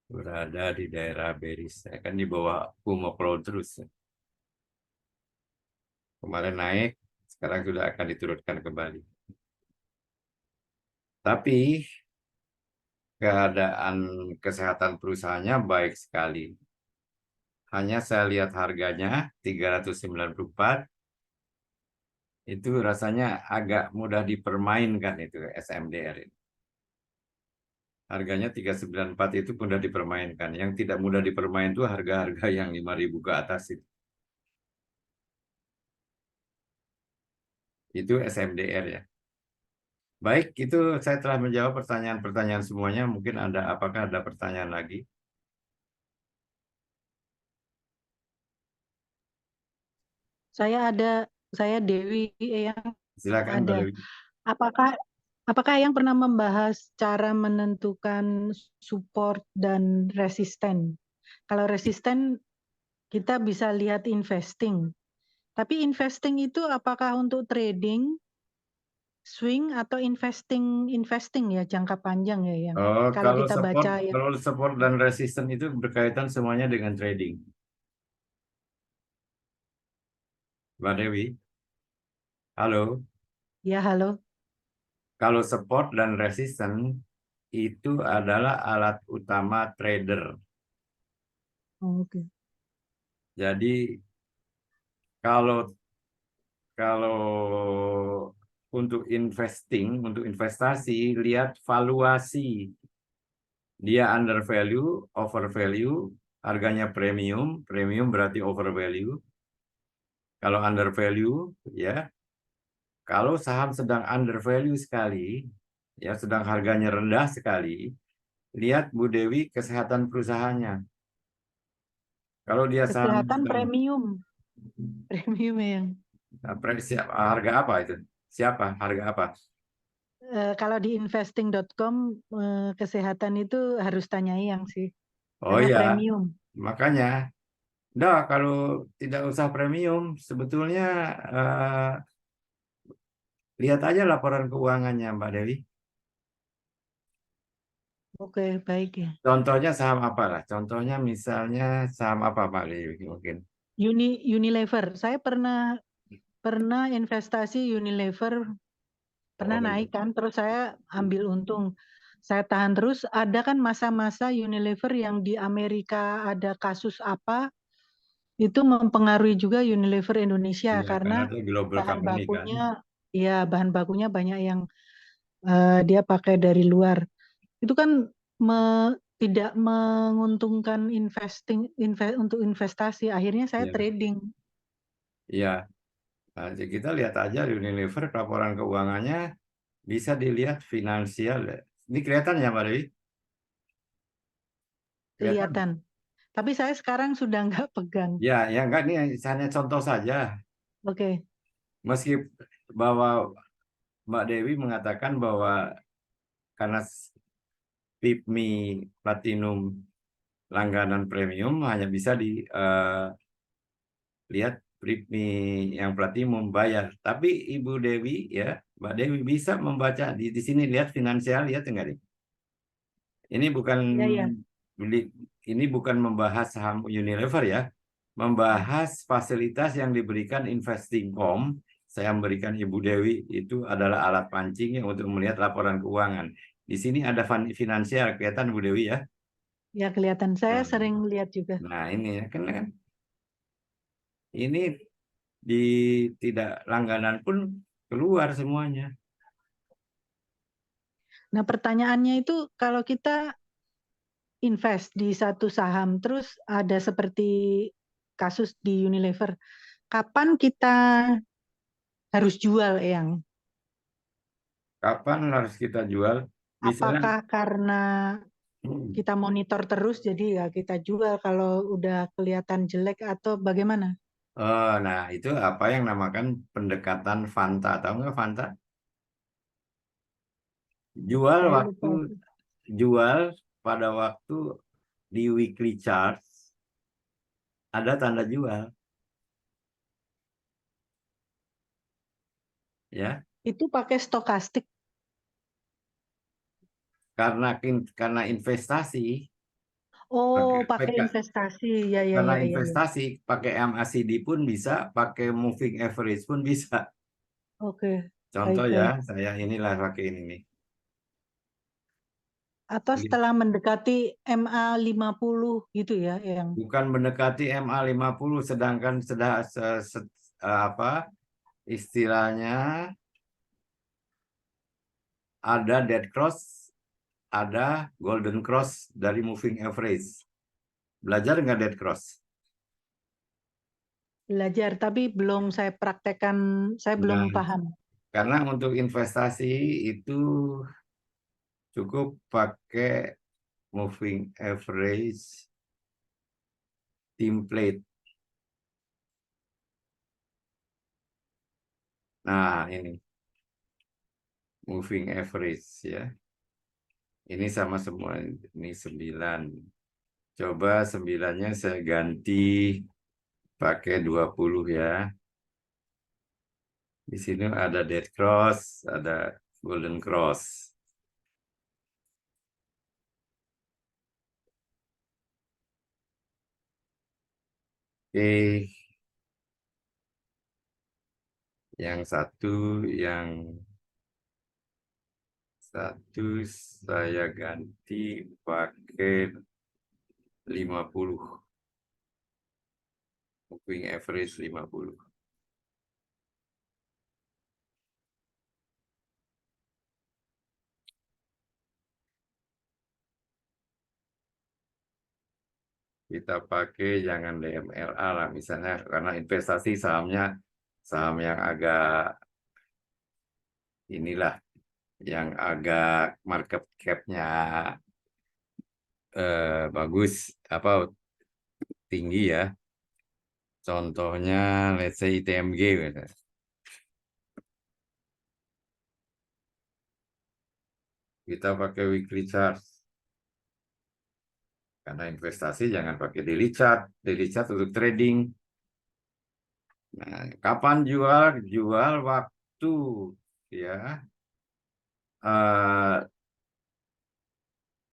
berada di daerah bearish. Ya, kan di bawah Kumo Cloud terus. Kemarin naik, sekarang sudah akan diturunkan kembali. Tapi keadaan kesehatan perusahaannya baik sekali. Hanya saya lihat harganya 394, itu rasanya agak mudah dipermainkan itu SMDR. Harganya 394 itu mudah dipermainkan. Yang tidak mudah dipermain itu harga-harga yang 5.000 ke atas itu. Itu SMDR ya. Baik, itu saya telah menjawab pertanyaan-pertanyaan semuanya. Mungkin apakah ada pertanyaan lagi? Saya Dewi yang Silakan, Mbak ada. Dewi. Apakah yang pernah membahas cara menentukan support dan resisten? Kalau resisten kita bisa lihat investing. Tapi investing itu apakah untuk trading, swing atau investing ya jangka panjang ya yang Oh, kalau kita baca ya. kalau support dan resisten itu berkaitan semuanya dengan trading. Mbak Dewi, halo. Ya, halo. Kalau support dan resisten itu adalah alat utama trader. Oke. Jadi kalau kalau untuk untuk investasi, lihat valuasi. Dia under value, over value, harganya premium, premium berarti over value. Kalau under value, ya, kalau saham sedang under value sekali, ya sedang harganya rendah sekali, lihat Bu Dewi kesehatan perusahaannya. Kalau dia saham Kesehatan premium. Premium yang harga apa itu? Siapa? Harga apa? kalau di investing.com kesehatan itu harus tanya yang sih. Oh Karena ya, premium. makanya. Kalau tidak usah premium, sebetulnya lihat aja laporan keuangannya, Mbak Dewi. Oke, baik ya. Contohnya saham apa lah? Contohnya misalnya saham apa, Mbak Dewi mungkin? Unilever. Saya pernah investasi Unilever, pernah Oh, naik kan, terus saya ambil untung. Saya tahan terus, ada kan masa-masa Unilever yang di Amerika ada kasus apa, itu mempengaruhi juga Unilever Indonesia iya, karena karena itu global bahan company kan. bakunya banyak yang dia pakai dari luar. Itu kan tidak menguntungkan untuk investasi. Akhirnya saya Iya, trading. iya. Nah, jadi kita lihat aja Unilever laporan keuangannya bisa dilihat finansial. Ini kelihatan ya, Mbak Dewi? Kelihatan? Kelihatan. Tapi saya sekarang sudah nggak pegang. Ya, ya enggak, ini hanya contoh saja. Oke. Meski bahwa Mbak Dewi mengatakan bahwa karena PIPMI Platinum langganan premium hanya bisa dilihat PIPMI yang Platinum bayar. Tapi Ibu Dewi ya, Mbak Dewi bisa membaca di sini lihat finansial, lihat enggak nih? Ini bukan Ya, ya. ini bukan membahas saham Unilever ya, membahas fasilitas yang diberikan Investing.com. Saya memberikan Ibu Dewi itu adalah alat pancing untuk melihat laporan keuangan. Di sini ada finansial, kelihatan Bu Dewi ya. Ya, kelihatan. Saya Nah, sering lihat juga. ini ya kan ini di tidak langganan pun keluar semuanya. Nah, pertanyaannya itu kalau kita invest di satu saham, terus ada seperti kasus di Unilever, kapan kita harus jual, Eyang? Kapan harus kita jual? Misalnya, Apakah karena kita monitor terus, jadi ya kita jual kalau udah kelihatan jelek atau bagaimana? nah itu apa yang namakan pendekatan Fanta, tahu nggak Fanta? Jual Saya waktu lupa. jual pada waktu di weekly chart ada tanda jual, ya. Itu pakai stokastik. Karena investasi, Oh, pakai pakai investasi. Ya, ya, karena ya, ya, ya. investasi pakai MACD pun bisa, pakai moving average pun bisa. Oke, Contoh ya, baik-baik. saya inilah pakai ini nih. Atau setelah mendekati MA50 gitu ya, yang Bukan mendekati MA50, sedangkan apa istilahnya, ada dead cross, ada golden cross dari moving average. Belajar nggak dead cross? belajar, tapi belum saya praktekkan, saya belum Nah, paham. karena untuk investasi itu cukup pakai moving average template. Nah, ini moving average ya. Ini sama semua, ini 9. Coba 9-nya saya ganti pakai 20 ya. Di sini ada dead cross, ada golden cross. Oke, yang satu saya ganti pakai 50. Moving average 50. Kita pakai jangan DMLA lah misalnya, karena investasi saham yang agak inilah, yang agak market cap-nya bagus, apa tinggi ya. Contohnya, let's say ITMG. Gitu. Kita pakai weekly chart. Karena investasi jangan pakai daily chart. Daily chart untuk trading. Nah, kapan jual? Jual waktu ya.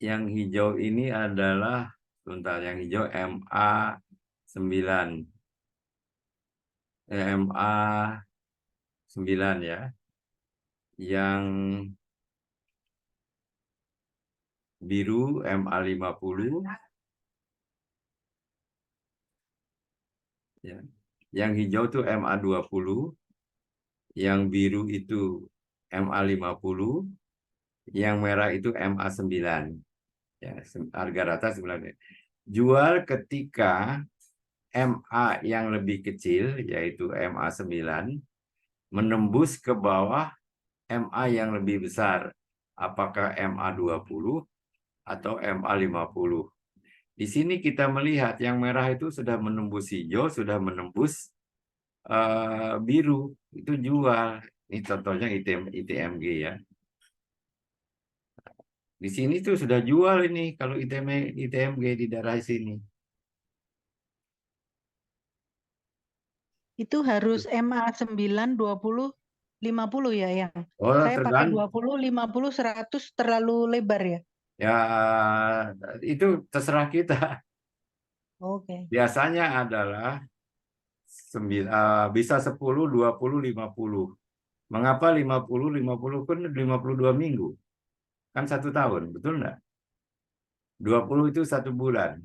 Yang hijau ini adalah, sebentar, yang hijau MA 9. MA 9 ya. Yang biru MA 50. Ya. Yang hijau tuh MA 20. Yang biru itu MA 50. Yang merah itu MA 9. Ya, harga rata 9. Jual ketika MA yang lebih kecil, yaitu MA 9, menembus ke bawah MA yang lebih besar. Apakah MA 20 atau MA 50. Di sini kita melihat yang merah itu sudah menembus hijau, sudah menembus biru. Itu jual. Ini contohnya ITMG ya. Di sini tuh sudah jual ini kalau ITMG di daerah sini. Itu harus MA 9, 20, 50 ya yang. Oh, Saya pakai tergantung. 20, 50, 100 terlalu lebar ya. Ya, itu terserah kita. Oke. Biasanya adalah bisa 10, 20, 50. Mengapa 50? 50 kan 52 minggu. Kan 1 tahun, betul enggak? 20 itu 1 bulan.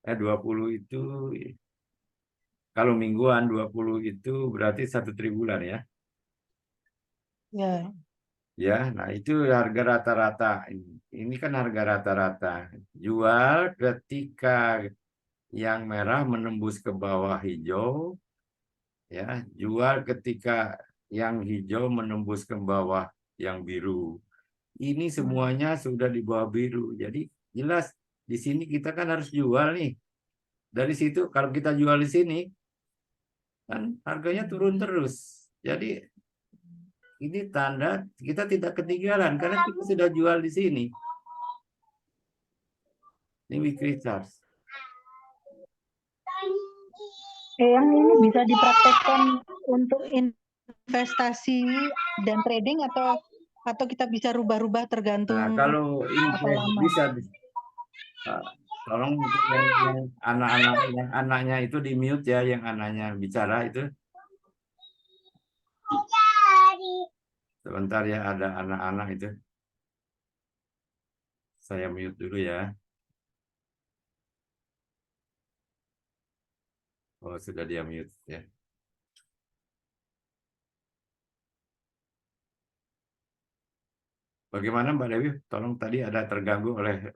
20 itu, kalau mingguan 20 itu berarti 1 tribulan ya. Ya. Ya, nah itu harga rata-rata. Ini kan harga rata-rata. Jual ketika yang merah menembus ke bawah hijau, ya. Jual ketika yang hijau menembus ke bawah yang biru. Ini semuanya sudah di bawah biru. Jadi jelas di sini kita kan harus jual nih. Dari situ kalau kita jual di sini kan harganya turun terus. Jadi ini tanda kita tidak ketinggalan karena kita sudah jual di sini. Ini weekly chart. Yang ini bisa dipraktekkan untuk investasi dan trading atau kita bisa rubah-rubah tergantung Nah, kalau berapa lama. bisa tolong untuk yang anak-anak yang anaknya itu di mute ya, yang anaknya bicara itu. Sebentar ya, ada anak-anak itu. Saya mute dulu ya. Oh, sudah dia mute ya. Bagaimana Mbak Dewi? Tolong, tadi ada terganggu oleh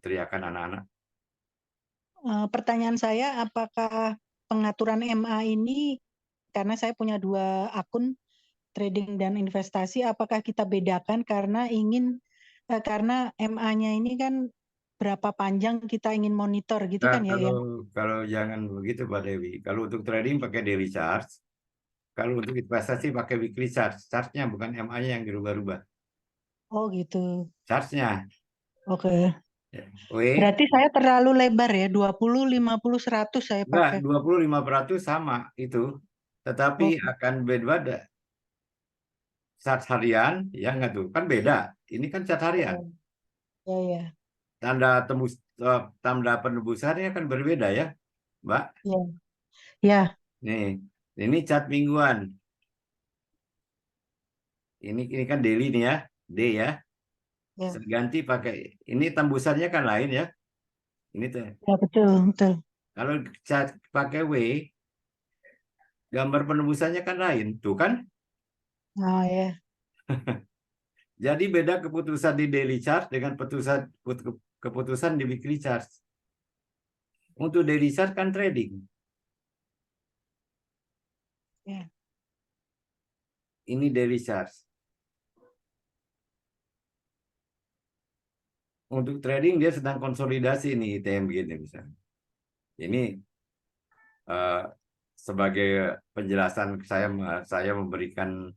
teriakan anak-anak. Pertanyaan saya, apakah pengaturan MA ini, karena saya punya 2 akun trading dan investasi, apakah kita bedakan karena karena MA-nya ini kan berapa panjang kita ingin monitor gitu Nah, kan ya? kalau jangan begitu Mbak Dewi. Kalau untuk trading pakai daily chart. Kalau untuk investasi pakai weekly chart. Chartnya bukan MA-nya yang dirubah-rubah. Oh gitu. Chartnya. Oke. W. Berarti saya terlalu lebar ya, 20, 50, 100 saya Enggak, pakai. 25% sama itu. Tetapi Oke. akan beda. Chart harian, ya enggak tuh? Kan beda. Ini kan chart harian. Ya, ya. Tanda penembusannya kan berbeda ya, Mbak. Ya. Ya. Nih, ini chart mingguan. Ini kan daily nih ya, D ya. Ya. Saya ganti pakai, ini tembusannya kan lain ya. Ini tuh. Ya, betul, betul. Kalau chart pakai W, gambar penembusannya kan lain, tuh kan? Oh ya. Jadi beda keputusan di daily chart dengan keputusan di weekly chart. Untuk daily chart kan trading. Ya. Ini daily chart. Untuk trading dia sedang konsolidasi nih ITM begini misalnya. Ini sebagai penjelasan saya memberikan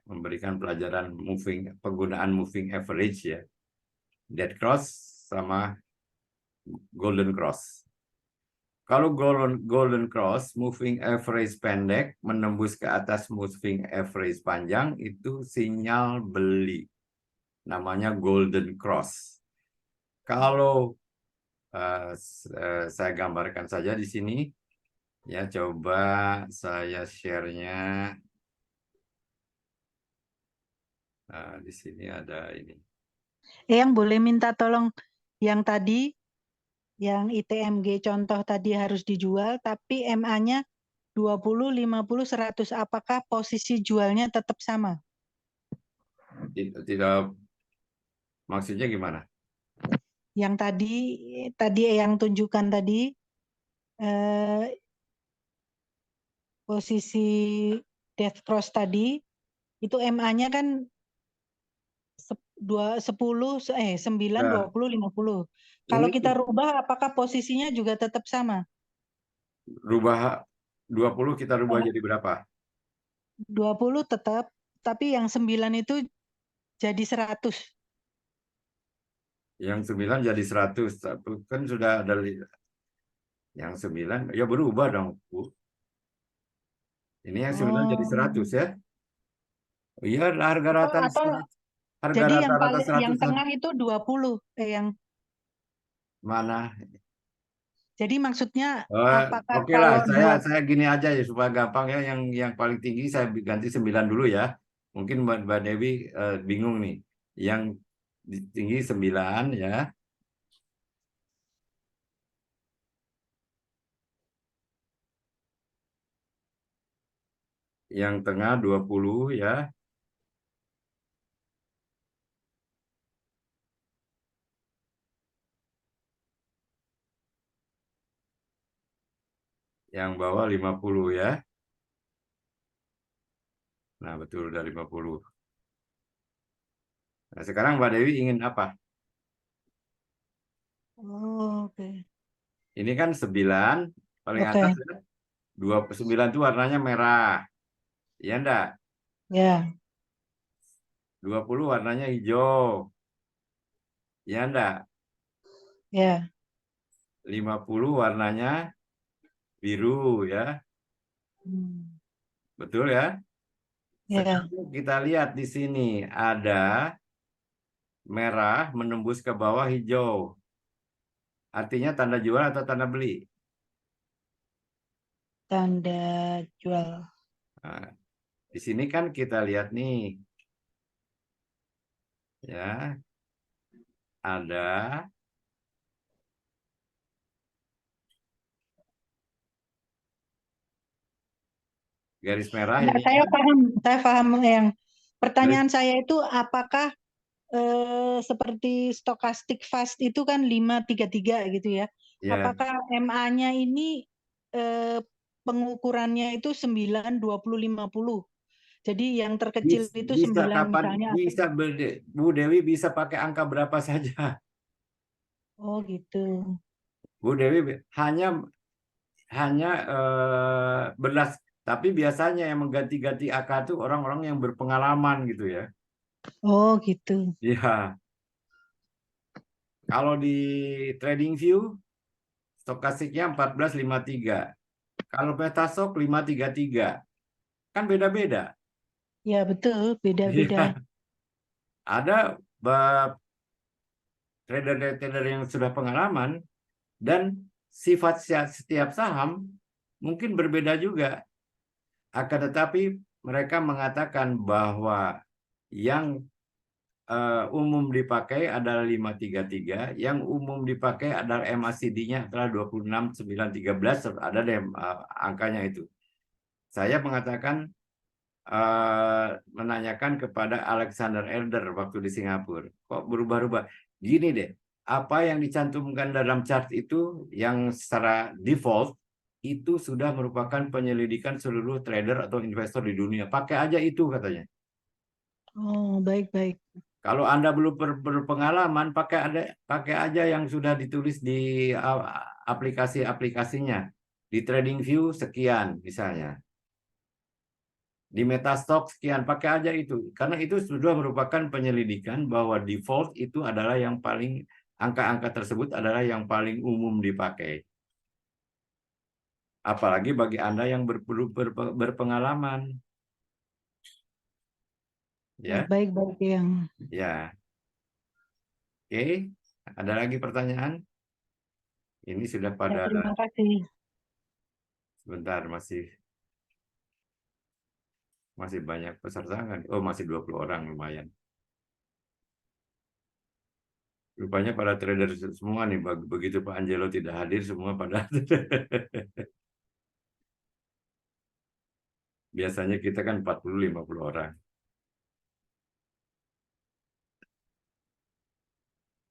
memberikan pelajaran penggunaan moving average ya, dead cross sama golden cross. Kalau golden cross, moving average pendek menembus ke atas moving average panjang, itu sinyal beli. Namanya golden cross. Kalau saya gambarkan saja di sini, ya coba saya share-nya. Di sini ada ini. Yang boleh minta tolong yang tadi, yang ITMG contoh tadi harus dijual, tapi MA-nya 20, 50, 100. Apakah posisi jualnya tetap sama? Tidak, maksudnya gimana? Yang tadi yang tunjukkan tadi, posisi death cross tadi, itu MA-nya kan 9, 20, Ya. 50. Kalau Ini kita rubah, apakah posisinya juga tetap sama? rubah 20 kita rubah jadi berapa? 20 tetap, tapi yang 9 itu jadi 100. Yang 9 jadi 100. Kan sudah ada yang 9, ya berubah dong, Bu. Ini yang 9 jadi 100 ya. Iya, harga Jadi yang rata-rata 100 tengah itu 20. mana? Jadi maksudnya apakah Oke lah, kalau saya gini aja ya supaya gampang ya, yang paling tinggi saya ganti 9 dulu ya. Mungkin Mbak Dewi bingung nih. Yang tinggi 9 ya. Yang tengah 20 ya. Yang bawah 50 ya. Nah, betul udah 50. Nah, sekarang Mbak Dewi ingin apa? oke. Ini kan 9 paling Oke. atas ya. 29 itu warnanya merah. Iya enggak? Ya, 20 warnanya hijau. Iya enggak? ya. 50 warnanya biru ya. Betul ya? Ya. Sekarang kita lihat di sini ada merah menembus ke bawah hijau. Artinya tanda jual atau tanda beli? Tanda jual. Nah, di sini kan kita lihat nih. Ya, ada garis merah Enggak, ini saya ya. paham yang pertanyaan saya itu apakah seperti stokastik fast itu kan 533 gitu ya. Ya, Apakah MA-nya ini pengukurannya itu 9, 20, 50. Jadi yang terkecil itu bisa 9 kapan misalnya. bisa Bu Dewi bisa pakai angka berapa saja. Oh gitu. Bu Dewi hanya belas, tapi biasanya yang mengganti-ganti angka itu orang-orang yang berpengalaman gitu ya. Oh gitu. Iya. Kalau di TradingView stokastiknya 1453. Kalau Metastok 533. Kan beda-beda. Ya betul, beda-beda. Iya. Ada trader-trader yang sudah pengalaman dan sifat setiap saham mungkin berbeda juga. Akan tetapi mereka mengatakan bahwa yang umum dipakai adalah 533, yang umum dipakai adalah MACD-nya adalah 26913, ada deh angkanya itu. Saya mengatakan menanyakan kepada Alexander Elder waktu di Singapura, kok berubah-ubah? Gini deh, apa yang dicantumkan dalam chart itu yang secara default itu sudah merupakan penyelidikan seluruh trader atau investor di dunia. Pakai aja itu katanya. Oh baik-baik. Kalau Anda belum berpengalaman, pakai aja yang sudah ditulis di aplikasi-aplikasinya. Di TradingView sekian misalnya. Di Metastock sekian, pakai aja itu. Karena itu sudah merupakan penyelidikan bahwa default itu adalah yang paling, angka-angka tersebut adalah yang paling umum dipakai. Apalagi bagi Anda yang berpengalaman. Ya, Baik-baik yang. ya. Oke, ada lagi pertanyaan? Ini sudah Ya, pada, terima kasih. sebentar, masih banyak peserta kan? Oh, masih 20 orang, lumayan. Rupanya pada trader semua nih, begitu Pak Angelo tidak hadir, semua pada biasanya kita kan 40-50 orang.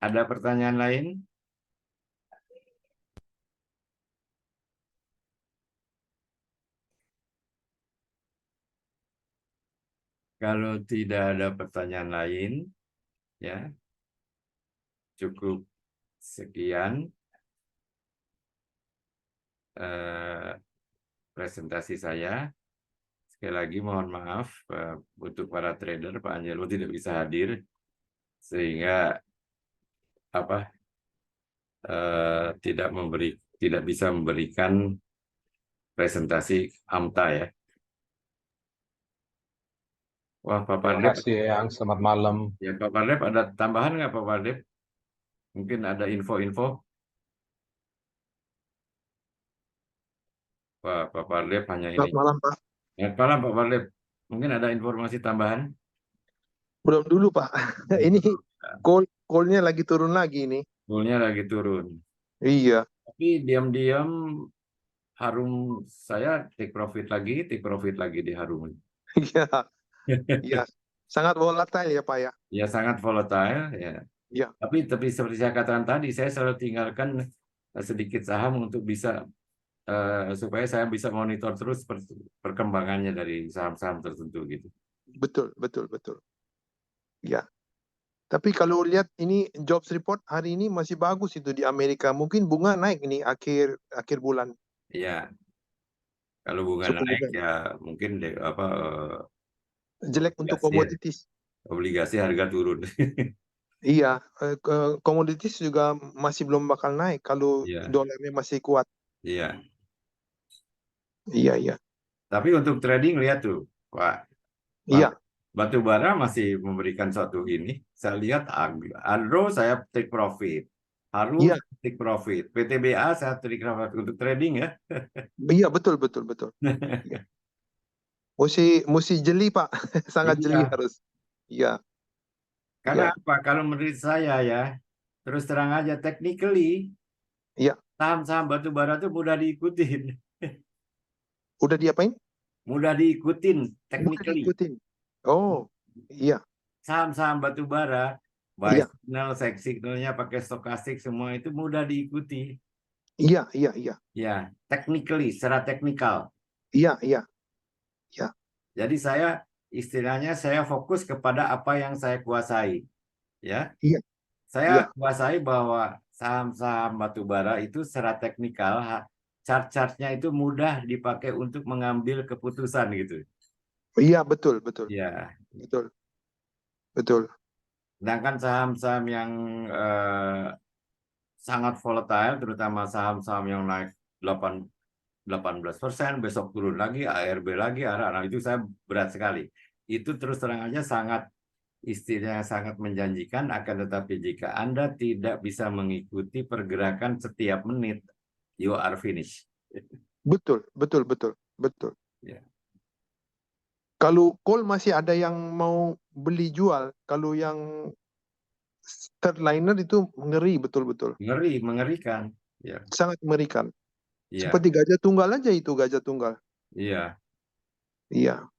Ada pertanyaan lain? Kalau tidak ada pertanyaan lain, ya cukup sekian presentasi saya. Sekali lagi mohon maaf untuk para trader, Pak Angelo tidak bisa hadir sehingga tidak bisa memberikan presentasi AMTA ya. Wah, Pak Terima Pardep, kasih Yang, selamat malam. ya Pak Pardep ada tambahan nggak Pak Pardep? Mungkin ada info-info? Pak Pardep hanya ini. Selamat malam, Pak. Selamat malam Pak Pardep. Mungkin ada informasi tambahan? Belum dulu, Pak. Ini call-nya lagi turun lagi ini. Goalnya lagi turun. Iya. Tapi diam-diam Harum saya take profit lagi di Harum. Iya. Iya. Sangat volatile ya, Pak ya. Ya sangat volatile ya. Iya. Tapi seperti saya katakan tadi, saya selalu tinggalkan sedikit saham untuk bisa supaya saya bisa monitor terus perkembangannya dari saham-saham tertentu gitu. Betul, betul, betul. Iya. Tapi kalau lihat ini jobs report hari ini masih bagus itu di Amerika. Mungkin bunga naik ini akhir bulan. Iya. Kalau bunga Suku naik bunga. ya mungkin Jelek untuk obligasi ya. komoditis. Obligasi harga turun. Iya, komoditis juga masih belum bakal naik kalau Iya. dolarnya masih kuat. Iya. Iya, iya. Tapi untuk trading lihat tuh, Pak. Iya. Batu bara masih memberikan suatu ini. Saya lihat Agro saya take profit. Harum Iya. take profit. PTBA saya take profit untuk trading ya. Iya, betul, betul, betul. Iya. Mesti jeli, Pak. Sangat jeli Iya. harus. Iya. Karena Iya. apa? Kalau menurut saya ya, terus terang aja technically, Iya. saham-saham batu bara itu mudah diikutin. Udah diapain? Mudah diikutin Udah technically. diikutin. Oh, iya. Saham-saham batu bara, buy Iya. signal, sell signalnya pakai stokastik semua itu mudah diikuti. Iya, iya, iya. Ya, technically, secara teknikal. Iya, iya. Iya. Jadi istilahnya saya fokus kepada apa yang saya kuasai. Ya. Iya. Saya Iya. kuasai bahwa saham-saham batubara itu secara teknikal chart-chartnya itu mudah dipakai untuk mengambil keputusan gitu. Iya, betul, betul. Ya. Betul. Betul. Sedangkan saham-saham yang sangat volatile, terutama saham-saham yang naik 18%, besok turun lagi, ARB lagi, itu saya berat sekali. Itu terus terang aja istilahnya sangat menjanjikan, akan tetapi jika Anda tidak bisa mengikuti pergerakan setiap menit, you are finished. Betul, betul, betul, betul. Ya. Kalau call masih ada yang mau beli jual, kalau yang third liner itu ngeri betul-betul. Mengerikan. Ya. Sangat mengerikan. Ya. Seperti gajah tunggal aja itu, gajah tunggal. Iya. Iya.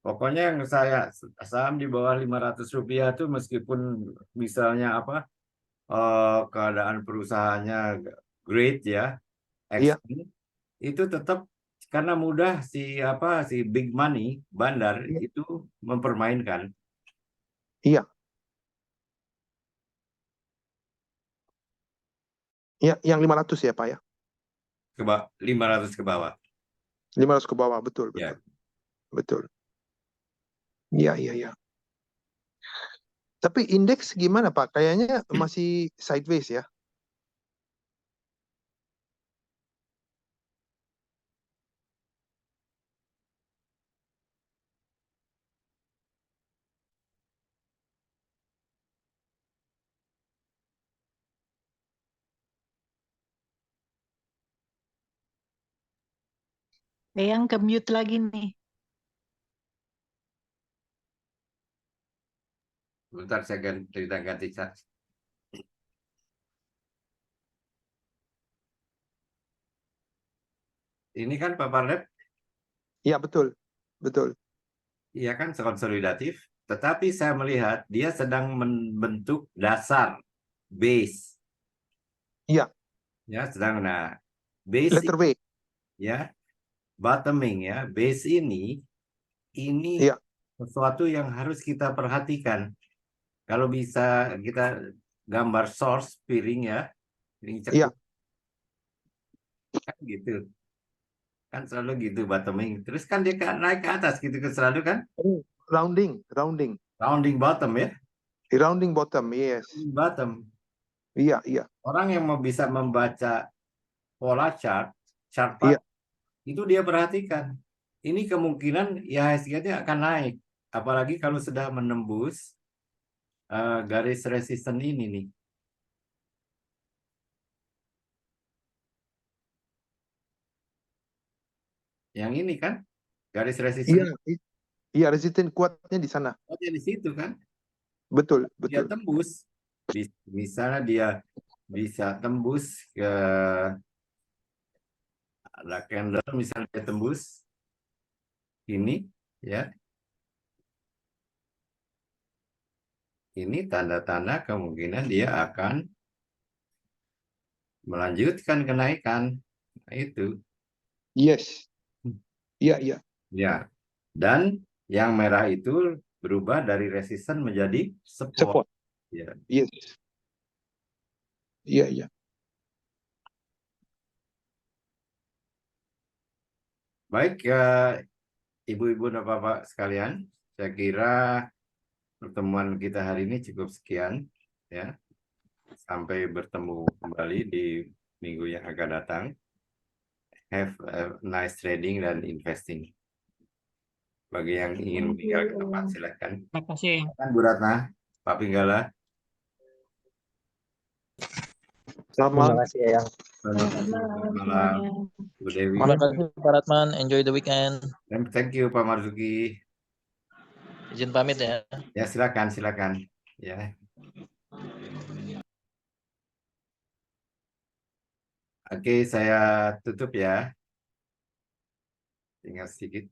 Pokoknya yang saya saham di bawah Rp500 tuh meskipun misalnya keadaan perusahaannya great ya, Iya. itu tetap karena mudah si big money bandar Iya. itu mempermainkan. Iya. Ya, yang 500 ya Pak ya. 500 ke bawah. 500 ke bawah, betul, Ya. betul. Betul. Iya, iya, iya. Tapi indeks gimana Pak? Kayaknya masih sideways ya. Eyang ke mute lagi nih. Bentar saya ganti chat. Ini kan paper lab, Iya, betul. Betul. iya kan konsolidatif, tetapi saya melihat dia sedang membentuk dasar base, Iya, ya sedang base letter W. ya bottoming ya base ini Iya, sesuatu yang harus kita perhatikan. Kalau bisa kita gambar source piring ya, piring iya. cekuk kan gitu, kan selalu gitu bottoming. Terus kan dia naik ke atas gitu kan selalu kan, Rounding. rounding bottom ya, Rounding bottom, yes. bottom. Iya, iya. Orang yang mau bisa membaca pola chart Iya. itu dia perhatikan. Ini kemungkinan IHSG-nya akan naik, apalagi kalau sudah menembus garis resisten ini nih. Yang ini kan garis resisten. Iya, iya, resisten kuatnya di sana. Kuatnya di situ kan. Betul, Dia betul. tembus. Misalnya dia bisa tembus ke ada candle, misalnya dia tembus ini ya. Ini tanda-tanda kemungkinan dia akan melanjutkan kenaikan. Nah, itu. Yes. Iya, iya. Ya. Dan yang merah itu berubah dari resisten menjadi support. Support. Ya. Yes. Iya, iya. Baik, ibu-ibu dan bapak sekalian, saya kira pertemuan kita hari ini cukup sekian, ya. Sampai bertemu kembali di minggu yang akan datang. Have a nice trading dan investing. Bagi yang ingin meninggalkan tempat, silakan. Terima kasih. Silakan Bu Ratna, Pak Pinggala. Selamat Terima malam. kasih ya. Selamat malam, Bu Dewi. Terima kasih Pak Ratman. Enjoy the weekend. Thank you Pak Marzuki. Izin pamit ya. Ya silakan. Ya. Oke, saya tutup ya. Tinggal sedikit.